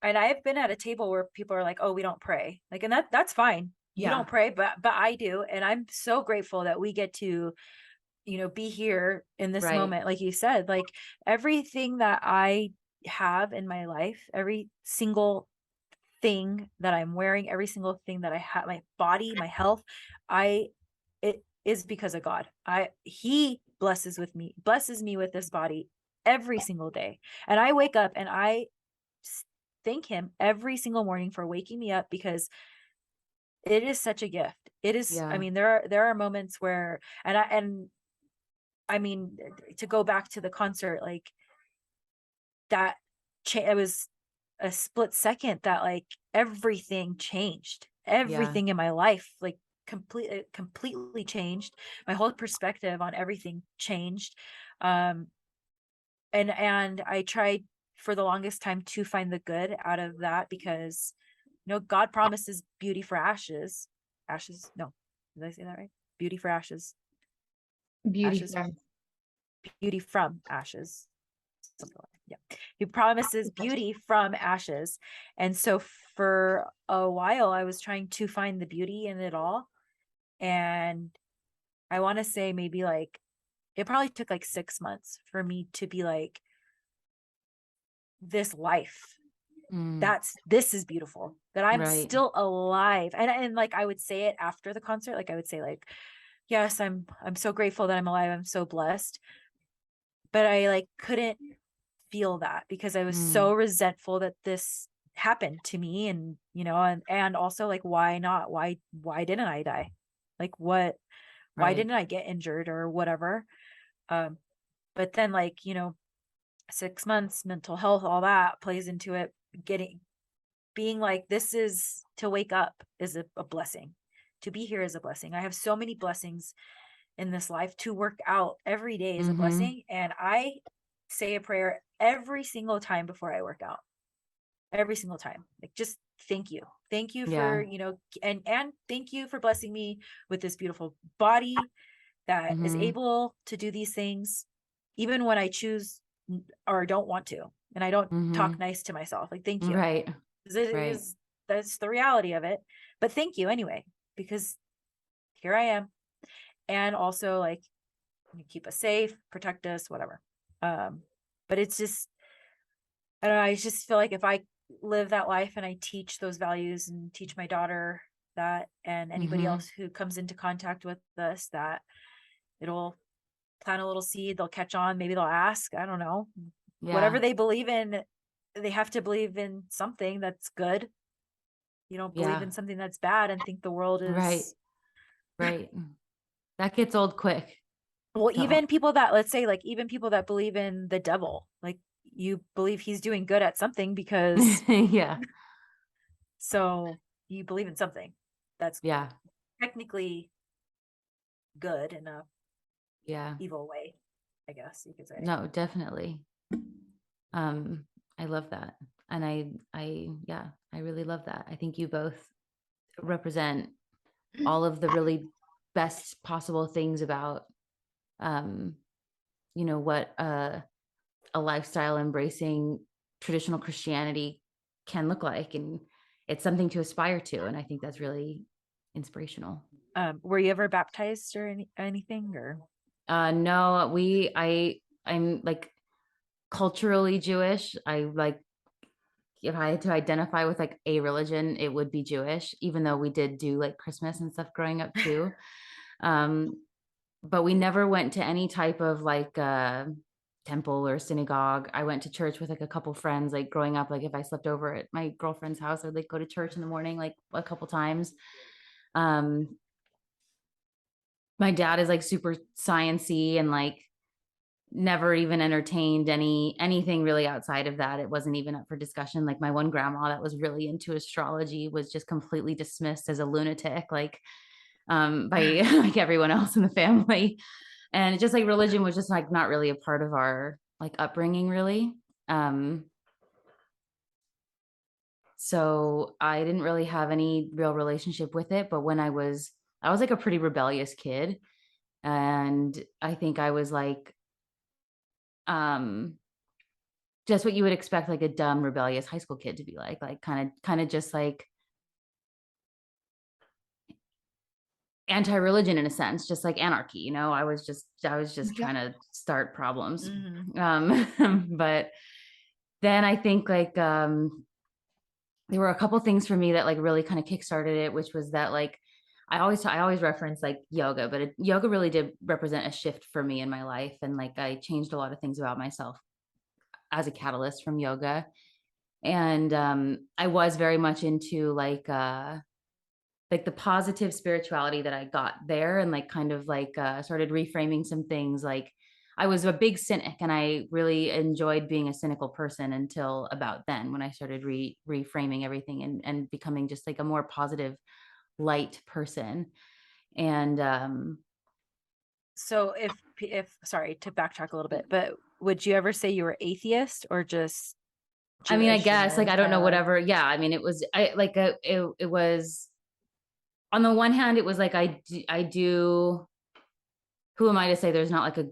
And I've been at a table where people are like, oh, we don't pray. Like, and that's fine. You don't pray, but I do. And I'm so grateful that we get to, you know, be here in this moment. Like you said, like everything that I have in my life, every single thing that I'm wearing, every single thing that I have, my body, my health, it is because of God. He blesses me with this body every single day. And I wake up and I thank Him every single morning for waking me up, because it is such a gift. It is, I mean, there are moments where, and I mean, to go back to the concert, like that, it was a split second that like everything changed. Everything in my life, like completely changed. My whole perspective on everything changed. And I tried for the longest time to find the good out of that, because you know, God promises beauty for ashes. No, did I say that right? Beauty for ashes. Beauty from ashes. Something like that. Yeah. He promises beauty from ashes. And so for a while, I was trying to find the beauty in it all. And I want to say maybe like, it probably took like 6 months for me to be like, this life, this is beautiful, that I'm still alive. And like, I would say it after the concert. Like I would say like, yes, I'm so grateful that I'm alive. I'm so blessed. But I like couldn't feel that because I was so resentful that this happened to me. And, you know, and also like, why not? Why didn't I die? Like what, why didn't I get injured or whatever? But then like, you know, 6 months, mental health, all that plays into it. Being like, this is to wake up is a blessing. To be here is a blessing. I have so many blessings in this life. To work out every day is a blessing. And I say a prayer every single time before I work out. Every single time. Like, just thank you. Thank you for, you know, and thank you for blessing me with this beautiful body that is able to do these things, even when I choose or don't want to. And I don't talk nice to myself. Like, thank you. Right. That's the reality of it. But thank you anyway, because here I am. And also like, you keep us safe, protect us, whatever. But it's just, I don't know. I just feel like if I live that life and I teach those values and teach my daughter that, and anybody else who comes into contact with us, that it'll plant a little seed, they'll catch on, maybe they'll ask, I don't know, whatever they believe in, they have to believe in something that's good. You don't believe in something that's bad and think the world is right. That gets old quick. Well, even people that, let's say, like, even people that believe in the devil, like, you believe he's doing good at something because so you believe in something that's technically good in a evil way, I guess you could say. No, definitely. I love that. And I really love that. I think you both represent all of the really best possible things about, you know, what a lifestyle embracing traditional Christianity can look like. And it's something to aspire to. And I think that's really inspirational. Were you ever baptized or anything, or? No, I'm like culturally Jewish. I like, if I had to identify with like a religion, it would be Jewish, even though we did do like Christmas and stuff growing up too. But we never went to any type of like temple or synagogue. I went to church with like a couple friends, like growing up. Like if I slept over at my girlfriend's house, I'd like go to church in the morning, like a couple times. My dad is like super sciencey and like never even entertained anything really outside of that. It wasn't even up for discussion. Like my one grandma that was really into astrology was just completely dismissed as a lunatic, like by like everyone else in the family. And it just like religion was just like not really a part of our like upbringing really. So I didn't really have any real relationship with it. But when I was like a pretty rebellious kid. And I think I was like, just what you would expect like a dumb, rebellious high school kid to be like kind of just like anti-religion in a sense, just like anarchy, you know. I was just trying to start problems. But then I think like there were a couple things for me that like really kind of kickstarted it, which was that like I always reference like yoga, but yoga really did represent a shift for me in my life. And like I changed a lot of things about myself as a catalyst from yoga. And I was very much into like the positive spirituality that I got there, and like kind of like started reframing some things. Like I was a big cynic and I really enjoyed being a cynical person until about then, when I started reframing everything and becoming just like a more positive, light person. And so if sorry to backtrack a little bit, but would you ever say you were atheist or just Jewish? I mean, I guess like I don't know, whatever. Yeah, I mean, it was it was, on the one hand, it was like I do. Who am I to say there's not like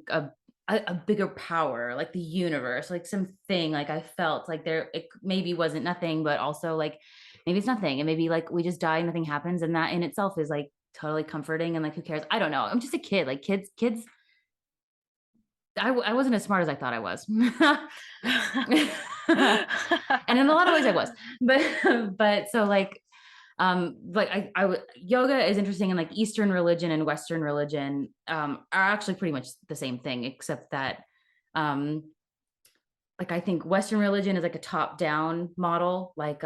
a bigger power, like the universe, like something, like I felt like there, it maybe wasn't nothing, but also like maybe it's nothing. And maybe like we just die and nothing happens. And that in itself is like totally comforting. And like, who cares? I don't know. I'm just a kid. Like kids, I wasn't as smart as I thought I was. And in a lot of ways I was, but so like yoga is interesting, and like Eastern religion and Western religion are actually pretty much the same thing, except that like I think Western religion is like a top down model, like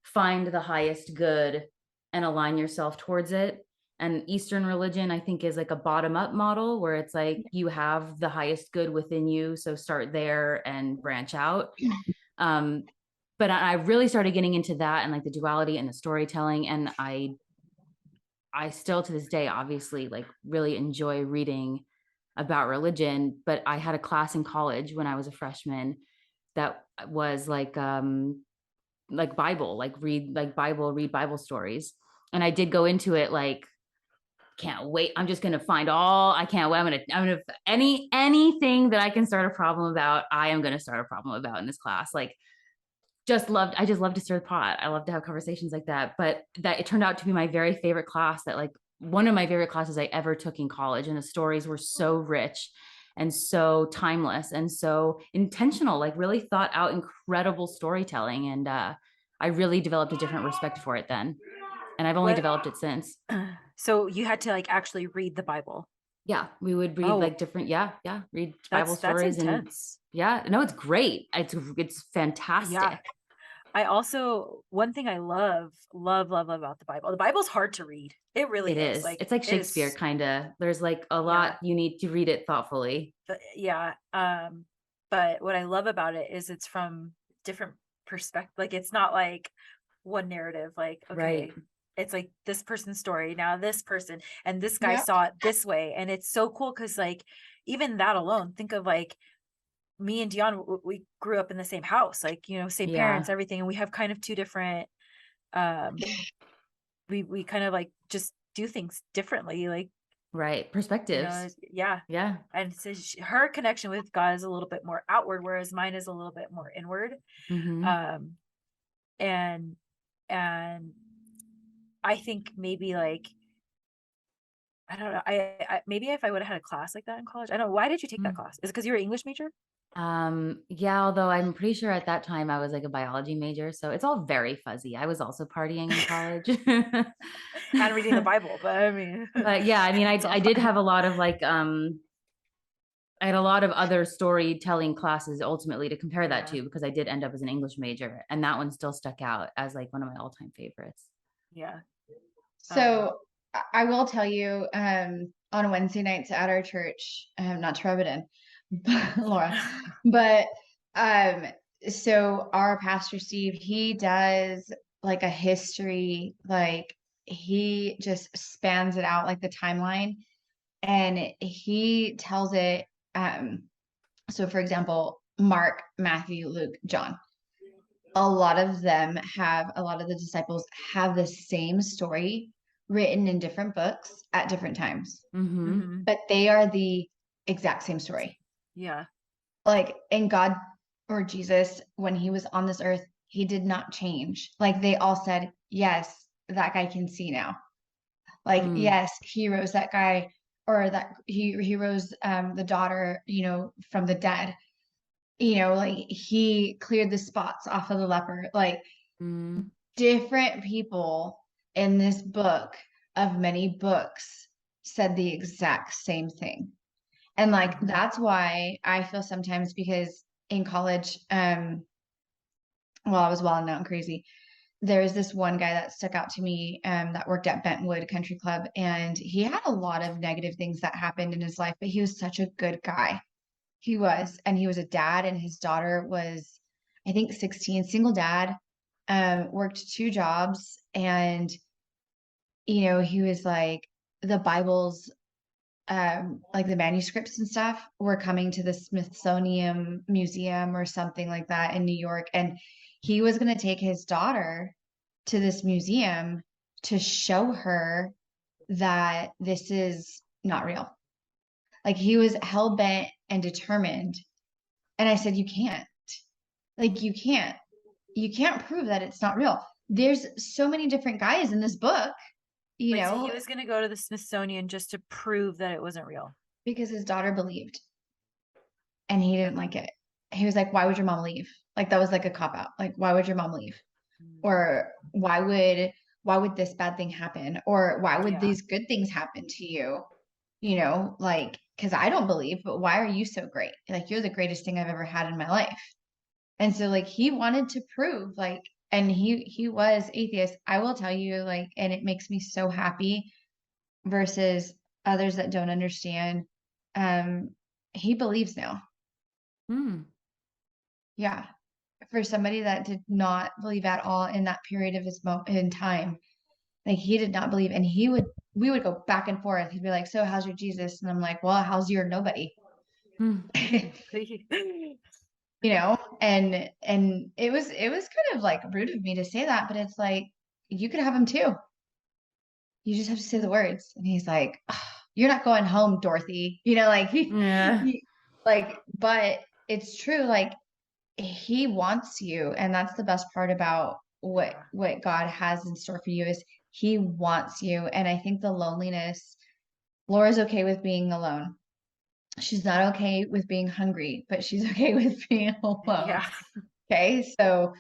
find the highest good and align yourself towards it. And Eastern religion, I think, is like a bottom up model where it's like you have the highest good within you, so start there and branch out. But I really started getting into that and like the duality and the storytelling. And I still to this day, obviously, like really enjoy reading about religion. But I had a class in college when I was a freshman that was like Bible, like read Bible stories. And I did go into it like, can't wait. I'm just gonna find all I can't wait. I'm gonna anything that I can start a problem about, I am gonna start a problem about in this class. Like I just love to stir the pot. I love to have conversations like that. But that it turned out to be my very favorite class, that like one of my favorite classes I ever took in college. And the stories were so rich and so timeless and so intentional, like really thought out, incredible storytelling. And I really developed a different respect for it then. And I've only developed it since. So you had to like actually read the Bible. Yeah, we would read like different, read Bible stories. That's intense. And no, it's great. It's fantastic. Yeah. I also, one thing I love about the Bible. The Bible's hard to read. It really is. Like, it's like Shakespeare, kind of. There's like a lot, you need to read it thoughtfully. But, yeah. But what I love about it is it's from different perspectives. Like, it's not like one narrative, like, okay, right. It's like this person's story. Now this person and this guy saw it this way. And it's so cool. Cause like, even that alone, think of like, me and Dionne, we grew up in the same house, like, you know, same parents, everything. And we have kind of two different, we kind of like just do things differently, like, right. Perspectives. You know, yeah. And so her connection with God is a little bit more outward, whereas mine is a little bit more inward. Mm-hmm. And I think maybe like, I don't know. I maybe if I would have had a class like that in college, I don't know. Why did you take that class? Is it because you were an English major? Yeah, although I'm pretty sure at that time I was like a biology major, so it's all very fuzzy. I was also partying in college and reading the Bible, but I mean, I did have a lot of like, I had a lot of other storytelling classes ultimately to compare that to, because I did end up as an English major, and that one still stuck out as like one of my all-time favorites. Yeah. So I will tell you, on Wednesday nights at our church, not to rub it in, Laura, but so our pastor Steve, he does like a history, like he just spans it out like the timeline, and he tells it. So for example, Mark, Matthew, Luke, John, a lot of the disciples have the same story written in different books at different times, but they are the exact same story. Yeah. Like, in God or Jesus, when he was on this earth, he did not change. Like, they all said, yes, that guy can see now. Like, yes, he rose that guy, or that he rose the daughter, you know, from the dead. You know, like he cleared the spots off of the leper. Like, different people in this book of many books said the exact same thing. And like, that's why I feel sometimes, because in college, I was wild out and crazy. There was this one guy that stuck out to me, that worked at Bentwood Country Club, and he had a lot of negative things that happened in his life, but he was such a good guy. He was, and he was a dad, and his daughter was, I think, 16, single dad, worked 2 jobs. And, you know, he was like, the Bible's, like the manuscripts and stuff were coming to the Smithsonian Museum or something like that in New York. And he was going to take his daughter to this museum to show her that this is not real. Like, he was hell bent and determined. And I said, you can't. Like, you can't prove that it's not real. There's so many different guys in this book, you know. So he was going to go to the Smithsonian just to prove that it wasn't real. Because his daughter believed. And he didn't like it. He was like, why would your mom leave? Like, that was like a cop out. Like, why would your mom leave? Or why would this bad thing happen? Or why would these good things happen to you? You know, like, because I don't believe, but why are you so great? Like, you're the greatest thing I've ever had in my life. And so, like, he wanted to prove, like, and he was atheist. I will tell you, like, and it makes me so happy versus others that don't understand. He believes now. Yeah. For somebody that did not believe at all in that period of his in time, like, he did not believe. And we would go back and forth. He'd be like, so how's your Jesus? And I'm like, well, how's your nobody? You know, and it was kind of like rude of me to say that, but it's like, you could have him too. You just have to say the words. And he's like, oh, you're not going home, Dorothy. You know, like, like, but it's true. Like, he wants you. And that's the best part about what God has in store for you is he wants you. And I think the loneliness, Laura's okay with being alone. She's not okay with being hungry, but she's okay with being alone. Yeah. Okay. So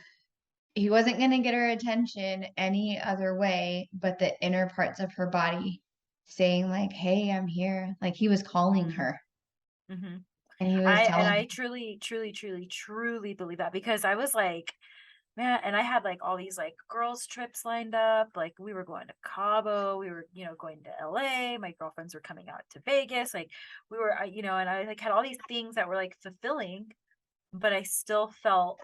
he wasn't going to get her attention any other way, but the inner parts of her body saying, like, hey, I'm here. Like, he was calling her. Mm-hmm. And he was telling I truly believe that, because I was like, man, and I had like all these like girls trips lined up. Like, we were going to Cabo, we were, going to LA. My girlfriends were coming out to Vegas. Like, we were, and I like had all these things that were like fulfilling, but I still felt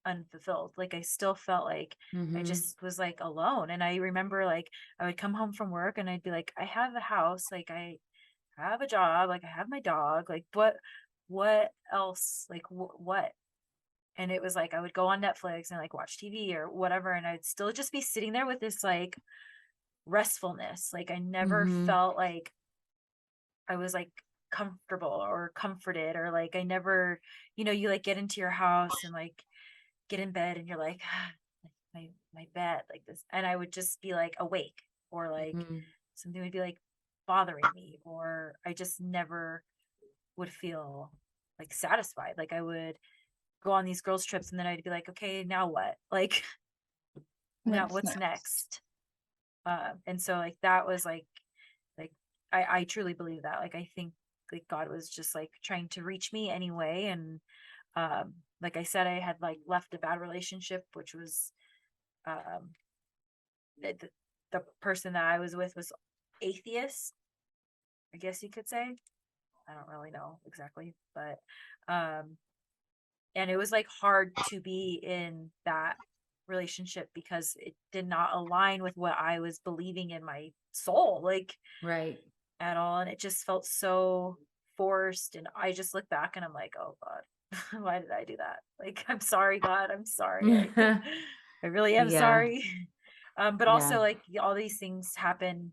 unfulfilled. Like, I still felt like I just was like alone. And I remember, like, I would come home from work and I'd be like, I have a house, like, I have a job, like, I have my dog, like, what else, like, what? And it was like, I would go on Netflix and like watch TV or whatever, and I'd still just be sitting there with this like restfulness. Like, I never felt like I was like comfortable or comforted, or like I never, you like get into your house and like get in bed and you're like, my bed, like this, and I would just be like awake, or like something would be like bothering me, or I just never would feel like satisfied. Like, I would go on these girls trips and then I'd be like, okay, now what? Like, now what's next? And so like that was like I truly believe that. Like, I think like God was just like trying to reach me anyway. And like I said, I had like left a bad relationship, which was the person that I was with was atheist, I guess you could say. I don't really know exactly, but and it was like hard to be in that relationship because it did not align with what I was believing in my soul, like, right, at all. And it just felt so forced. And I just look back and I'm like, oh God, why did I do that? Like, I'm sorry, God, I'm sorry. I really am sorry. But also like all these things happen,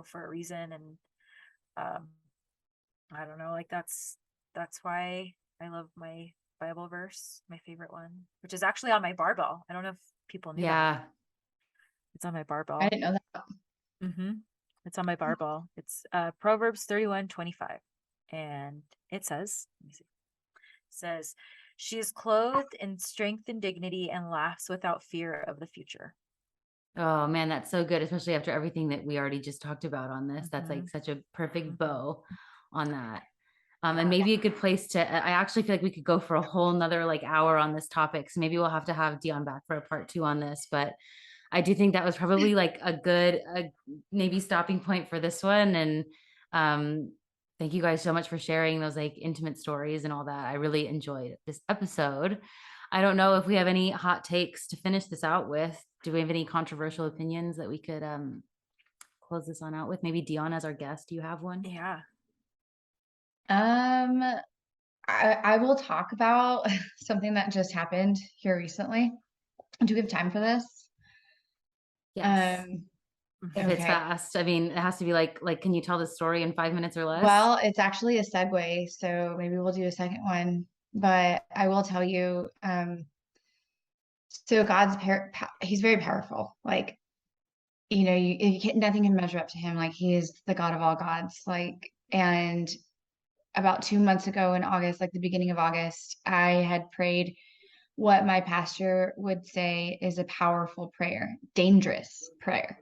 for a reason. And I don't know, like that's why I love my Bible verse, my favorite one, which is actually on my barbell. I don't know if people knew that. It's on my barbell. I didn't know that. It's on my barbell. It's Proverbs 31:25. And it says, she is clothed in strength and dignity and laughs without fear of the future. Oh man, that's so good, especially after everything that we already just talked about on this. That's like such a perfect bow on that. And maybe a good place to, I actually feel like we could go for a whole nother like hour on this topic. So maybe we'll have to have Dionne back for a part 2 on this, but I do think that was probably like a good, maybe stopping point for this one. And thank you guys so much for sharing those like intimate stories and all that. I really enjoyed this episode. I don't know if we have any hot takes to finish this out with. Do we have any controversial opinions that we could close this on out with? Maybe Dionne as our guest. Do you have one? Yeah. I will talk about something that just happened here recently. Do we have time for this? Yes. If it's fast. I mean, it has to be like, can you tell the story in 5 minutes or less? Well, it's actually a segue, so maybe we'll do a second one. But I will tell you, so he's very powerful. Like, you know, nothing can measure up to him. Like, he is the God of all gods. Like, and about 2 months ago in August, like the beginning of August, I had prayed what my pastor would say is a powerful prayer, dangerous prayer.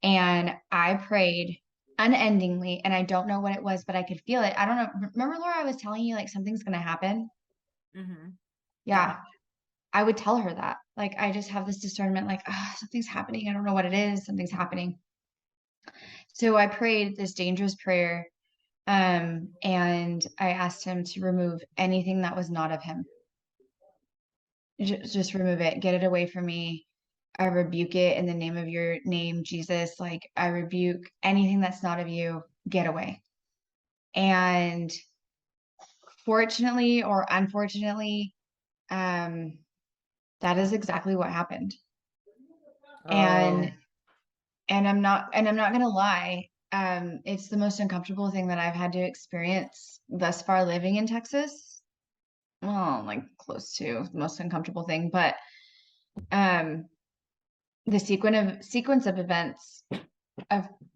And I prayed unendingly, and I don't know what it was, but I could feel it. I don't know. Remember, Laura, I was telling you like something's going to happen? Mm-hmm. Yeah. I would tell her that. Like, I just have this discernment, like, oh, something's happening. I don't know what it is. Something's happening. So I prayed this dangerous prayer. And I asked him to remove anything that was not of him. Just remove it. Get it away from me. I rebuke it in the name of your name, Jesus. Like, I rebuke anything that's not of you. Get away. And fortunately or unfortunately, that is exactly what happened. Oh. And I'm not gonna lie. It's the most uncomfortable thing that I've had to experience thus far living in Texas. Well, like close to the most uncomfortable thing, but the sequence of events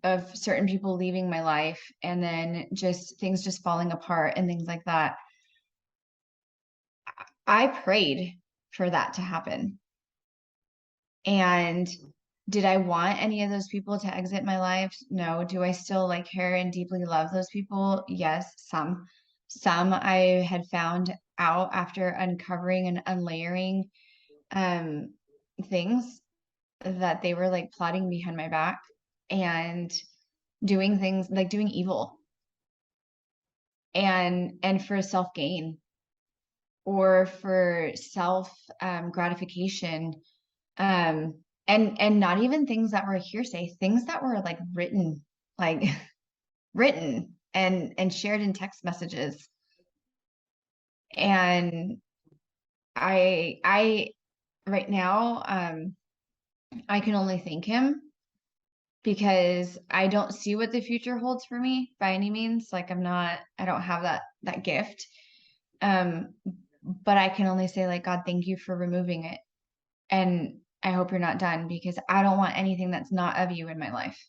of certain people leaving my life, and then just things just falling apart and things like that. I prayed for that to happen. And did I want any of those people to exit my life? No. Do I still like care and deeply love those people? Yes, some. Some I had found out after uncovering and unlayering things that they were like plotting behind my back and doing things like doing evil and for self gain or for self gratification, and not even things that were hearsay, things that were like written, like written and shared in text messages. And I right now, I can only thank him because I don't see what the future holds for me by any means. Like, I don't have that gift. But I can only say, like, God, thank you for removing it. And I hope you're not done, because I don't want anything that's not of you in my life.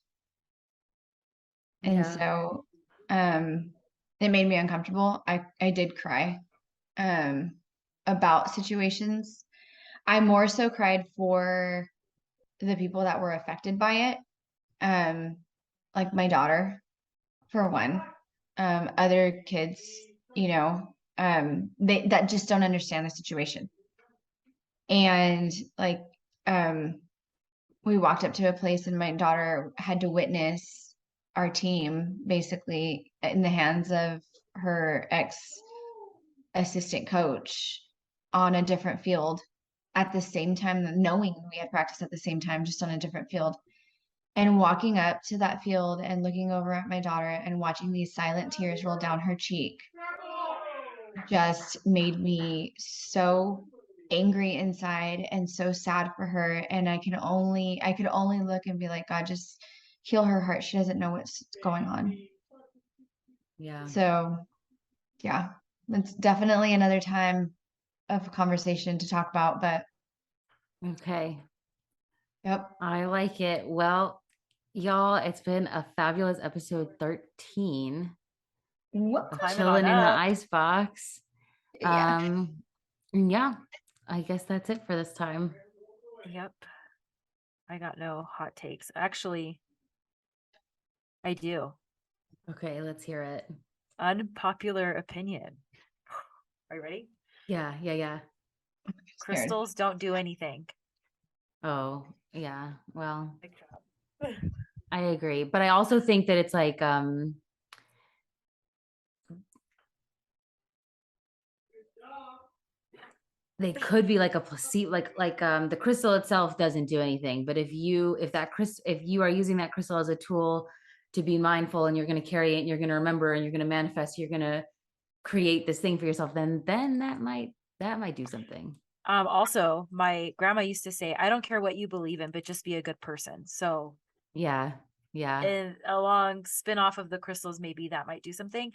And so it made me uncomfortable. I did cry about situations. I more so cried for the people that were affected by it. Like my daughter, for one. Other kids, you know, that just don't understand the situation. And like, we walked up to a place and my daughter had to witness our team basically in the hands of her ex assistant coach on a different field at the same time, knowing we had practiced at the same time, just on a different field. And walking up to that field and looking over at my daughter and watching these silent tears roll down her cheek just made me so angry inside and so sad for her. And I could only look and be like, God, just heal her heart. She doesn't know what's going on. Yeah. So yeah, it's definitely another time of conversation to talk about, but okay. Yep. I like it. Well, y'all, it's been a fabulous episode 13. Chilling in the ICEBOX. Yeah, I guess that's it for this time. Yep. I got no hot takes. Actually, I do. Okay, let's hear it. Unpopular opinion. Are you ready? Yeah. Crystals don't do anything. Oh, yeah. Well, I agree. But I also think that it's like, they could be like a placebo, like the crystal itself doesn't do anything. But if you are using that crystal as a tool to be mindful, and you're going to carry it, and you're going to remember, and you're going to manifest, you're going to create this thing for yourself, then that might do something. Also, my grandma used to say, I don't care what you believe in, but just be a good person. So Yeah. Yeah. And a long spin off of the crystals, maybe that might do something.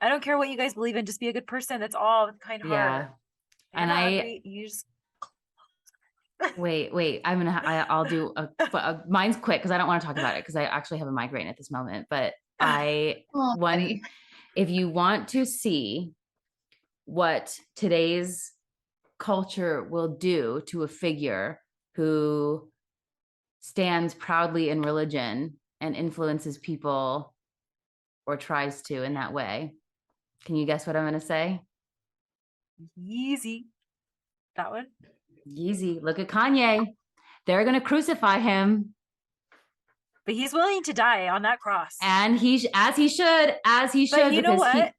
I don't care what you guys believe in, just be a good person. That's all, with kind heart. And you just wait, I'll do mine's quick because I don't want to talk about it because I actually have a migraine at this moment. But if you want to see what today's culture will do to a figure who stands proudly in religion and influences people or tries to in that way, can you guess what I'm going to say? Yeezy. That one? Yeezy. Look at Kanye. They're going to crucify him. But he's willing to die on that cross. And as he should. But you know what?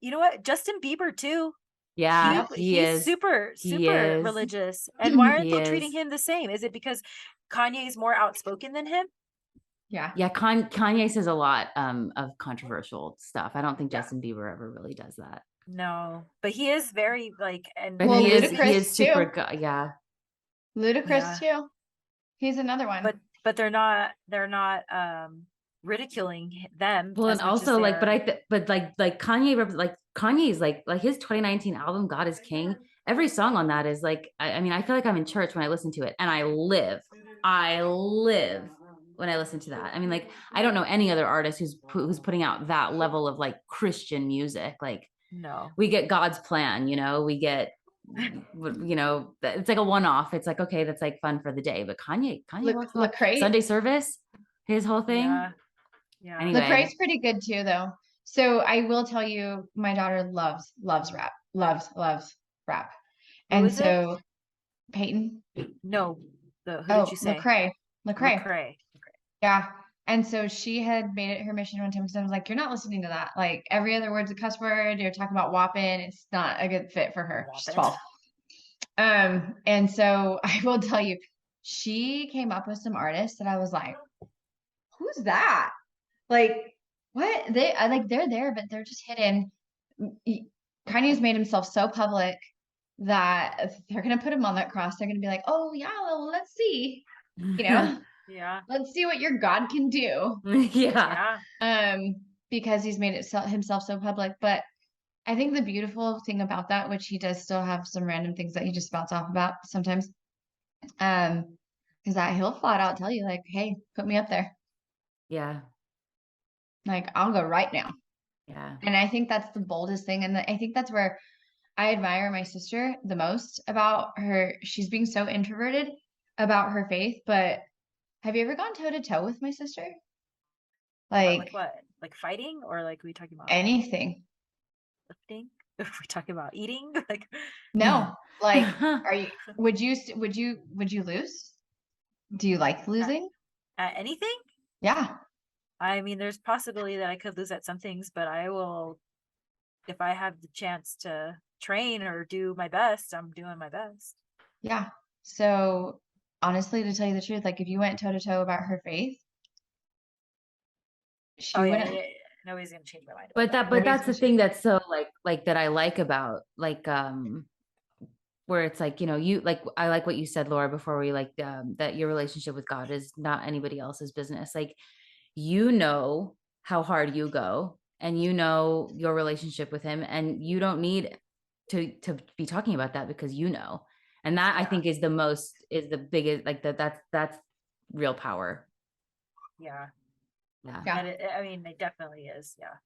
You know what? Justin Bieber too. Yeah, he's super religious. And why aren't they treating him the same? Is it because Kanye is more outspoken than him? Yeah. Kanye says a lot of controversial stuff. I don't think Justin Bieber ever really does that. No, but he is very like, and but he is super good. Yeah. Ludacris too. He's another one. But they're not ridiculing them. Well, and also like, but Kanye, Kanye's like his 2019 album, God is King. Every song on that is like, I mean, I feel like I'm in church when I listen to it, and I live when I listen to that. I mean, like, I don't know any other artist who's putting out that level of like Christian music. Like, no, we get God's Plan, we get, it's like a one-off. It's like, okay, that's like fun for the day. But Kanye Sunday service, his whole thing. Yeah. Anyway. Lecrae's pretty good too, though. So I will tell you, my daughter loves rap, loves rap. And so Peyton? No. Who did you say? Lecrae. Yeah. And so she had made it her mission one time because I was like, you're not listening to that. Like, every other word's a cuss word. You're talking about whopping. It's not a good fit for her. She's 12. And so I will tell you, she came up with some artists that I was like, who's that? Like, what? They're there, but they're just hidden. Kanye's made himself so public that if they're going to put him on that cross, they're going to be like, oh, yeah, well, let's see. Yeah. Let's see what your God can do. Yeah. Because he's made himself so public. But I think the beautiful thing about that, which he does still have some random things that he just spouts off about sometimes, is that he'll flat out tell you, like, hey, put me up there. Yeah. Like, I'll go right now. Yeah. And I think that's the boldest thing. And I think that's where I admire my sister the most about her. She's being so introverted about her faith, but have you ever gone toe to toe with my sister? Like what? Like fighting, or like we talking about anything? Lifting? Are we talking about eating? Like, no. Like, would you lose? Do you like losing? At anything? Yeah. I mean, there's possibility that I could lose at some things, but I will, if I have the chance to train or do my best, I'm doing my best. Yeah. So honestly, to tell you the truth, like, if you went toe to toe about her faith, she wouldn't. Yeah. Nobody's gonna change my mind. But that's the thing that's so like that I like about like where it's like, you like, I like what you said, Laura, before we like that your relationship with God is not anybody else's business. Like, how hard you go, and your relationship with him, and you don't need to be talking about that because and that I think is the biggest, like that's real power. Yeah. Yeah. I mean, it definitely is. Yeah.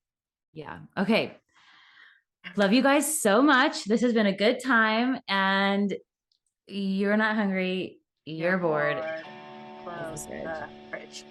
Yeah. Okay. Love you guys so much. This has been a good time, and you're not hungry. You're bored. Close the fridge.